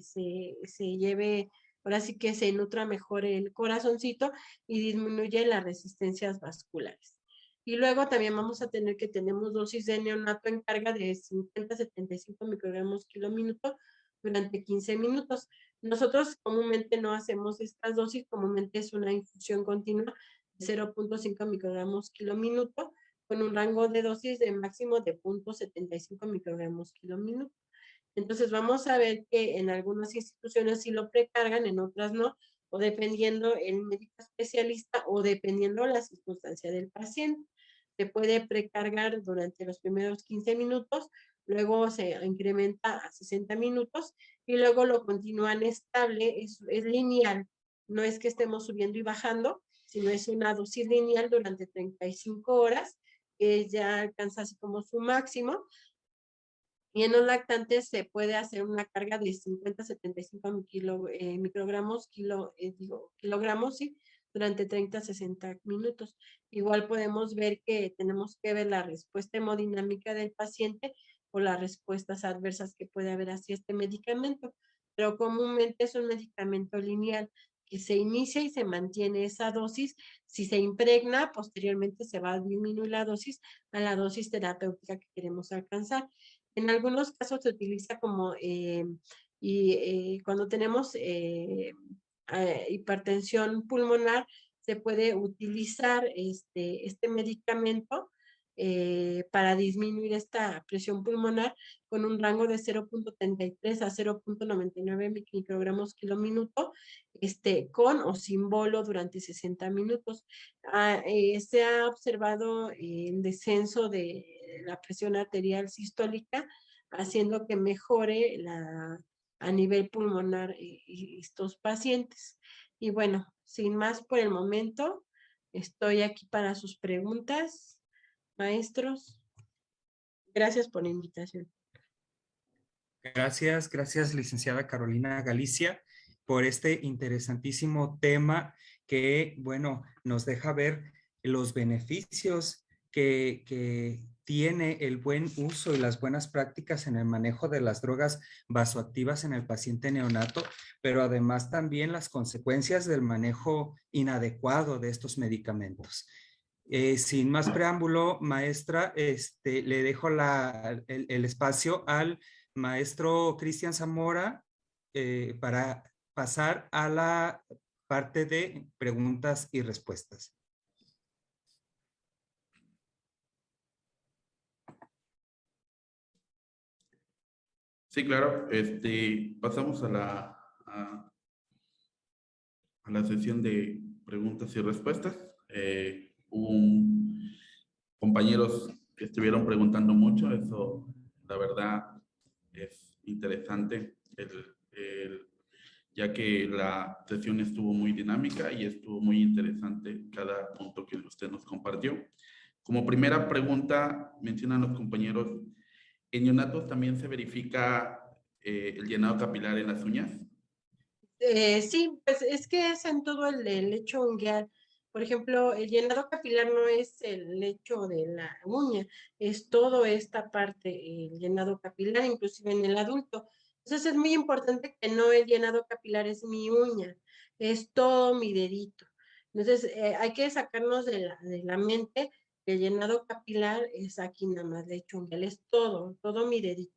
lleve, ahora sí que se nutra mejor el corazoncito y disminuye las resistencias vasculares. Y luego también vamos a tener que tenemos dosis de neonato en carga de 50 a 75 microgramos kilo minuto durante 15 minutos. Nosotros comúnmente no hacemos estas dosis, comúnmente es una infusión continua de 0.5 microgramos kilo minuto, con un rango de dosis de máximo de 0.75 microgramos kilo minuto. Entonces vamos a ver que en algunas instituciones sí lo precargan, en otras no, o dependiendo el médico especialista o dependiendo la circunstancia del paciente. Se puede precargar durante los primeros 15 minutos, luego se incrementa a 60 minutos y luego lo continúan estable, es lineal, no es que estemos subiendo y bajando, sino es una dosis lineal durante 35 horas, que ya alcanza así como su máximo. Y en los lactantes se puede hacer una carga de 50 a 75 microgramos, kilogramos, sí, durante 30 a 60 minutos. Igual podemos ver que tenemos que ver la respuesta hemodinámica del paciente o las respuestas adversas que puede haber hacia este medicamento. Pero comúnmente es un medicamento lineal que se inicia y se mantiene esa dosis. Si se impregna, posteriormente se va a disminuir la dosis a la dosis terapéutica que queremos alcanzar. En algunos casos se utiliza como, cuando tenemos hipertensión pulmonar, se puede utilizar este medicamento para disminuir esta presión pulmonar con un rango de 0.33 a 0.99 microgramos kilo minuto, con o sin bolo durante 60 minutos. Se ha observado el descenso de la presión arterial sistólica, haciendo que mejore a nivel pulmonar estos pacientes. Y bueno, sin más por el momento, estoy aquí para sus preguntas, maestros. Gracias por la invitación. Gracias, licenciada Carolina Galicia, por este interesantísimo tema que, bueno, nos deja ver los beneficios que tiene el buen uso y las buenas prácticas en el manejo de las drogas vasoactivas en el paciente neonato, pero además también las consecuencias del manejo inadecuado de estos medicamentos. Sin más preámbulo, maestra, le dejo el espacio al maestro Cristian Zamora para pasar a la parte de preguntas y respuestas. Sí, claro. Pasamos a la sesión de preguntas y respuestas. Hubo compañeros que estuvieron preguntando mucho. Eso, la verdad, es interesante, ya que la sesión estuvo muy dinámica y estuvo muy interesante cada punto que usted nos compartió. Como primera pregunta, mencionan los compañeros, ¿en neonatos también se verifica el llenado capilar en las uñas? Sí, pues es que es en todo el lecho ungueal. Por ejemplo, el llenado capilar no es el lecho de la uña, es toda esta parte, el llenado capilar, inclusive en el adulto. Entonces es muy importante que no el llenado capilar es mi uña, es todo mi dedito. Entonces hay que sacarnos de la mente porque el llenado capilar es aquí nada más de hecho un gel, es todo mi dedito.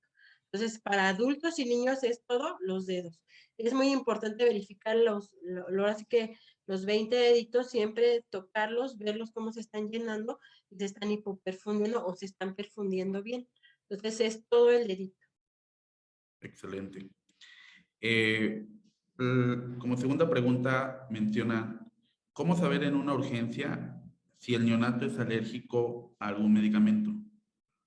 Entonces, para adultos y niños es todo los dedos. Es muy importante verificar así que los 20 deditos, siempre tocarlos, verlos cómo se están llenando, si se están hipoperfundiendo o se están perfundiendo bien. Entonces, es todo el dedito. Excelente. Como segunda pregunta menciona, ¿cómo saber en una urgencia si el neonato es alérgico a algún medicamento?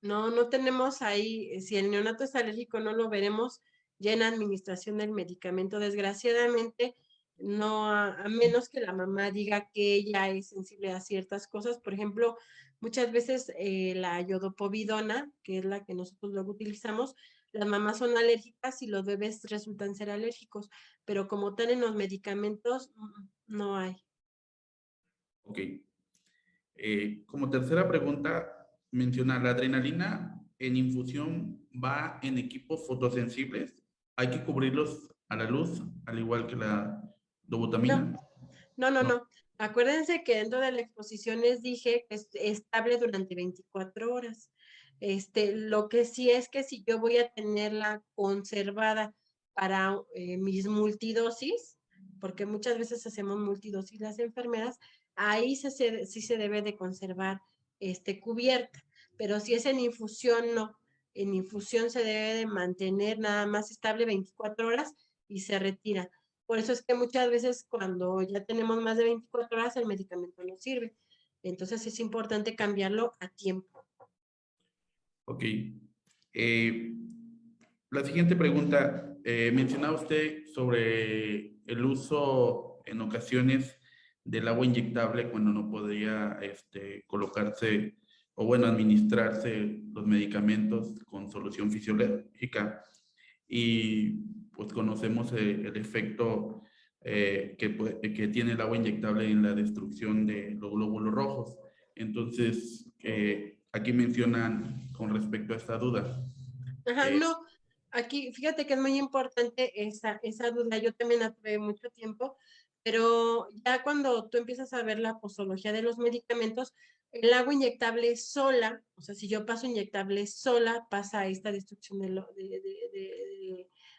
No tenemos ahí, si el neonato es alérgico no lo veremos ya en administración del medicamento. Desgraciadamente, no, a menos que la mamá diga que ella es sensible a ciertas cosas. Por ejemplo, muchas veces la iodopovidona, que es la que nosotros luego utilizamos, las mamás son alérgicas y los bebés resultan ser alérgicos, pero como tal en los medicamentos no hay. Ok. Como tercera pregunta, menciona, ¿la adrenalina en infusión va en equipos fotosensibles? ¿Hay que cubrirlos a la luz, al igual que la dobutamina? No. Acuérdense que dentro de la exposición les dije que es estable durante 24 horas. Lo que sí es que si yo voy a tenerla conservada para mis multidosis, porque muchas veces hacemos multidosis las enfermeras, ahí sí se debe de conservar cubierta. Pero si es en infusión, no. En infusión se debe de mantener nada más estable 24 horas y se retira. Por eso es que muchas veces cuando ya tenemos más de 24 horas el medicamento no sirve. Entonces es importante cambiarlo a tiempo. Ok. La siguiente pregunta, mencionaba usted sobre el uso en ocasiones del agua inyectable cuando no podría colocarse o bueno, administrarse los medicamentos con solución fisiológica. Y pues conocemos el efecto que tiene el agua inyectable en la destrucción de los glóbulos rojos. Entonces, aquí mencionan con respecto a esta duda. Ajá, no, aquí fíjate que es muy importante esa duda. Yo también la tuve mucho tiempo, pero ya cuando tú empiezas a ver la posología de los medicamentos, el agua inyectable sola, o sea, si yo paso inyectable sola, pasa a esta destrucción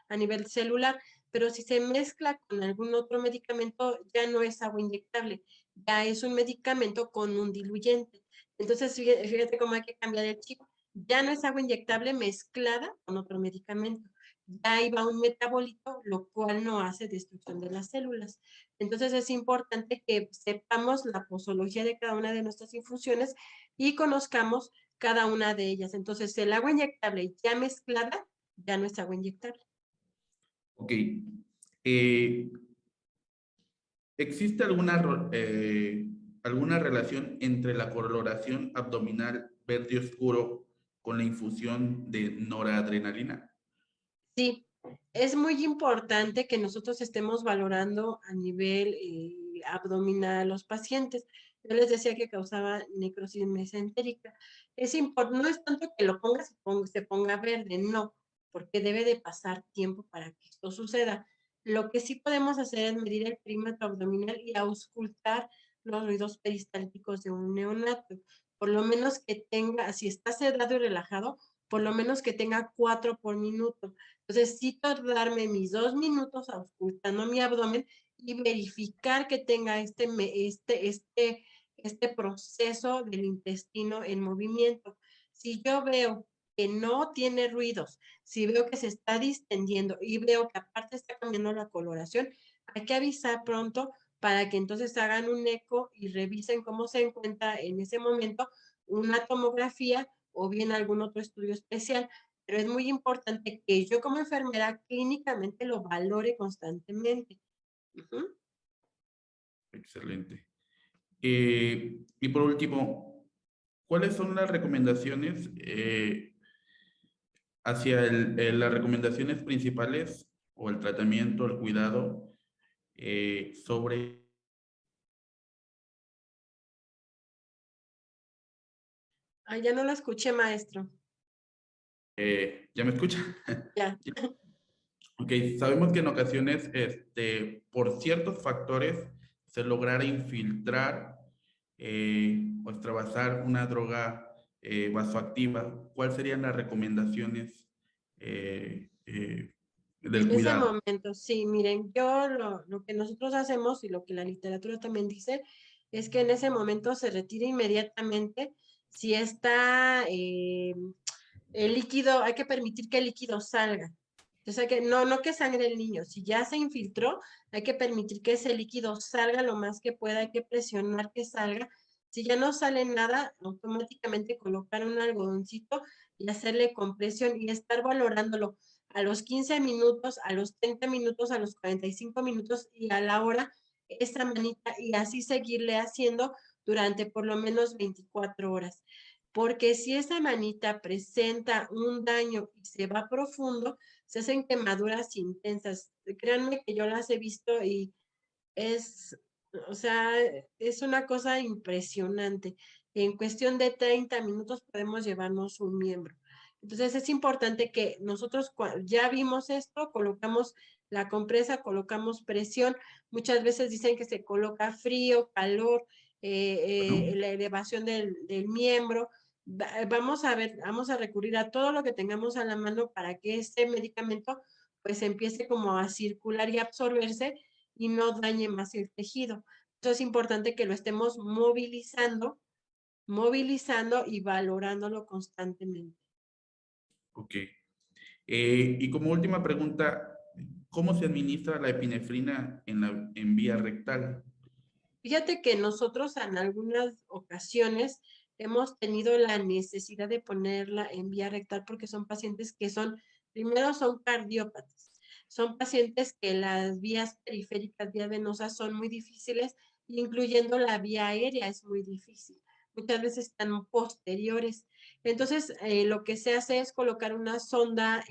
a nivel celular, pero si se mezcla con algún otro medicamento, ya no es agua inyectable, ya es un medicamento con un diluyente. Entonces, fíjate cómo hay que cambiar el chip. Ya no es agua inyectable mezclada con otro medicamento. Ya ahí va un metabolito, lo cual no hace destrucción de las células. Entonces es importante que sepamos la posología de cada una de nuestras infusiones y conozcamos cada una de ellas. Entonces el agua inyectable ya mezclada ya no es agua inyectable. Ok. ¿Existe alguna relación entre la coloración abdominal verde oscuro con la infusión de noradrenalina? Sí, es muy importante que nosotros estemos valorando a nivel abdominal a los pacientes. Yo les decía que causaba necrosis mesentérica. No es tanto que lo se ponga verde, no, porque debe de pasar tiempo para que esto suceda. Lo que sí podemos hacer es medir el perímetro abdominal y auscultar los ruidos peristálticos de un neonato. Por lo menos que tenga, si está sedado y relajado, por lo menos que tenga 4 por minuto. Entonces, sí tardarme mis 2 minutos auscultando mi abdomen y verificar que tenga este proceso del intestino en movimiento. Si yo veo que no tiene ruidos, si veo que se está distendiendo y veo que aparte está cambiando la coloración, hay que avisar pronto para que entonces hagan un eco y revisen cómo se encuentra en ese momento una tomografía o bien algún otro estudio especial. Pero es muy importante que yo como enfermera clínicamente lo valore constantemente. Excelente. Y por último, ¿cuáles son las recomendaciones las recomendaciones principales o el tratamiento, el cuidado sobre... Ah, ya no lo escuché, maestro. ¿Ya me escucha? Ya. Ok, sabemos que en ocasiones, por ciertos factores, se lograra infiltrar o extravasar una droga vasoactiva, ¿cuáles serían las recomendaciones del En ese cuidado? momento, sí, miren, yo lo que nosotros hacemos y lo que la literatura también dice es que en ese momento se retira inmediatamente si está el líquido, hay que permitir que el líquido salga. O sea que no que sangre el niño, si ya se infiltró, hay que permitir que ese líquido salga lo más que pueda, hay que presionar que salga. Si ya no sale nada, automáticamente colocar un algodoncito y hacerle compresión y estar valorándolo a los 15 minutos, a los 30 minutos, a los 45 minutos y a la hora esa manita y así seguirle haciendo durante por lo menos 24 horas. Porque si esa manita presenta un daño y se va profundo, se hacen quemaduras intensas. Créanme que yo las he visto y es, o sea, es una cosa impresionante. En cuestión de 30 minutos podemos llevarnos un miembro. Entonces es importante que nosotros ya vimos esto, colocamos la compresa, colocamos presión. Muchas veces dicen que se coloca frío, calor, Bueno, la elevación del miembro. Vamos a ver, vamos a recurrir a todo lo que tengamos a la mano para que este medicamento pues empiece como a circular y absorberse y no dañe más el tejido. Entonces es importante que lo estemos movilizando y valorándolo constantemente. ok. Y como última pregunta, ¿cómo se administra la epinefrina en vía rectal? Fíjate que nosotros en algunas ocasiones hemos tenido la necesidad de ponerla en vía rectal porque son pacientes que primero son cardiópatas, son pacientes que las vías periféricas, vías venosas son muy difíciles, incluyendo la vía aérea es muy difícil. Muchas veces están posteriores. Entonces, lo que se hace es colocar una sonda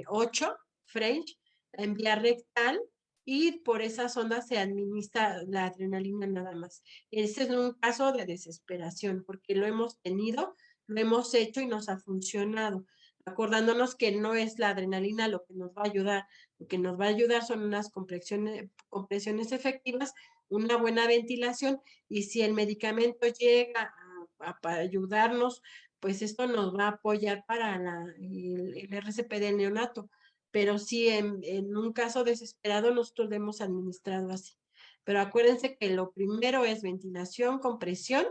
8 French en vía rectal y por esa sonda se administra la adrenalina nada más. Ese es un caso de desesperación porque lo hemos tenido, lo hemos hecho y nos ha funcionado, acordándonos que no es la adrenalina lo que nos va a ayudar, lo que nos va a ayudar son unas compresiones efectivas, una buena ventilación y si el medicamento llega para ayudarnos, pues esto nos va a apoyar para el RCP del neonato pero sí en un caso desesperado nosotros lo hemos administrado así. Pero acuérdense que lo primero es ventilación, compresión,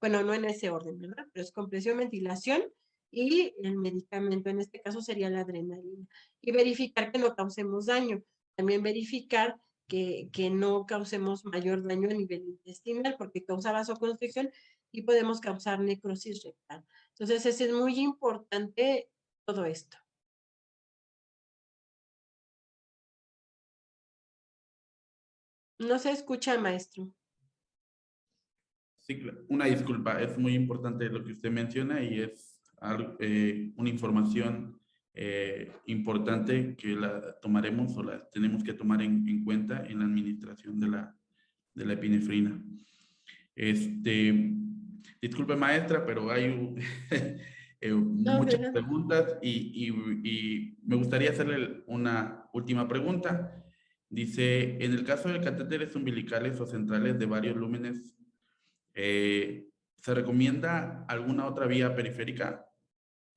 bueno, no en ese orden, ¿verdad? Pero es compresión, ventilación y el medicamento, en este caso sería la adrenalina. Y verificar que no causemos daño. También verificar que no causemos mayor daño a nivel intestinal porque causa vasoconstricción y podemos causar necrosis rectal. Entonces, es muy importante todo esto. No se escucha, maestro. Sí, una disculpa, es muy importante lo que usted menciona y es una información importante que la tomaremos o la tenemos que tomar en cuenta en la administración de la epinefrina. Disculpe maestra, pero hay No, muchas ¿verdad? preguntas y me gustaría hacerle una última pregunta. Dice, en el caso de catéteres umbilicales o centrales de varios lúmenes, ¿se recomienda alguna otra vía periférica?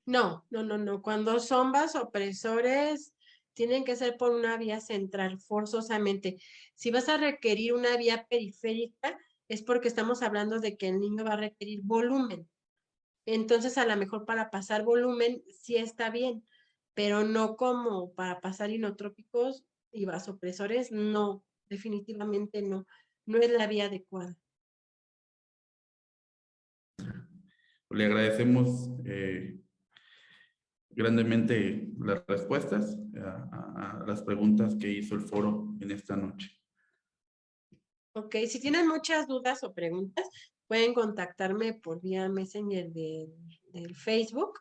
No. Cuando son vasopresores, tienen que ser por una vía central, forzosamente. Si vas a requerir una vía periférica, es porque estamos hablando de que el niño va a requerir volumen. Entonces, a lo mejor para pasar volumen sí está bien, pero no como para pasar inotrópicos y vasopresores, no, definitivamente no. No es la vía adecuada. Le agradecemos grandemente las respuestas a las preguntas que hizo el foro en esta noche. Ok, si tienen muchas dudas o preguntas, pueden contactarme por vía Messenger del Facebook.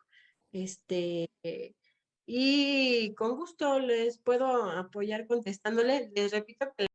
Y con gusto les puedo apoyar contestándole. Les repito que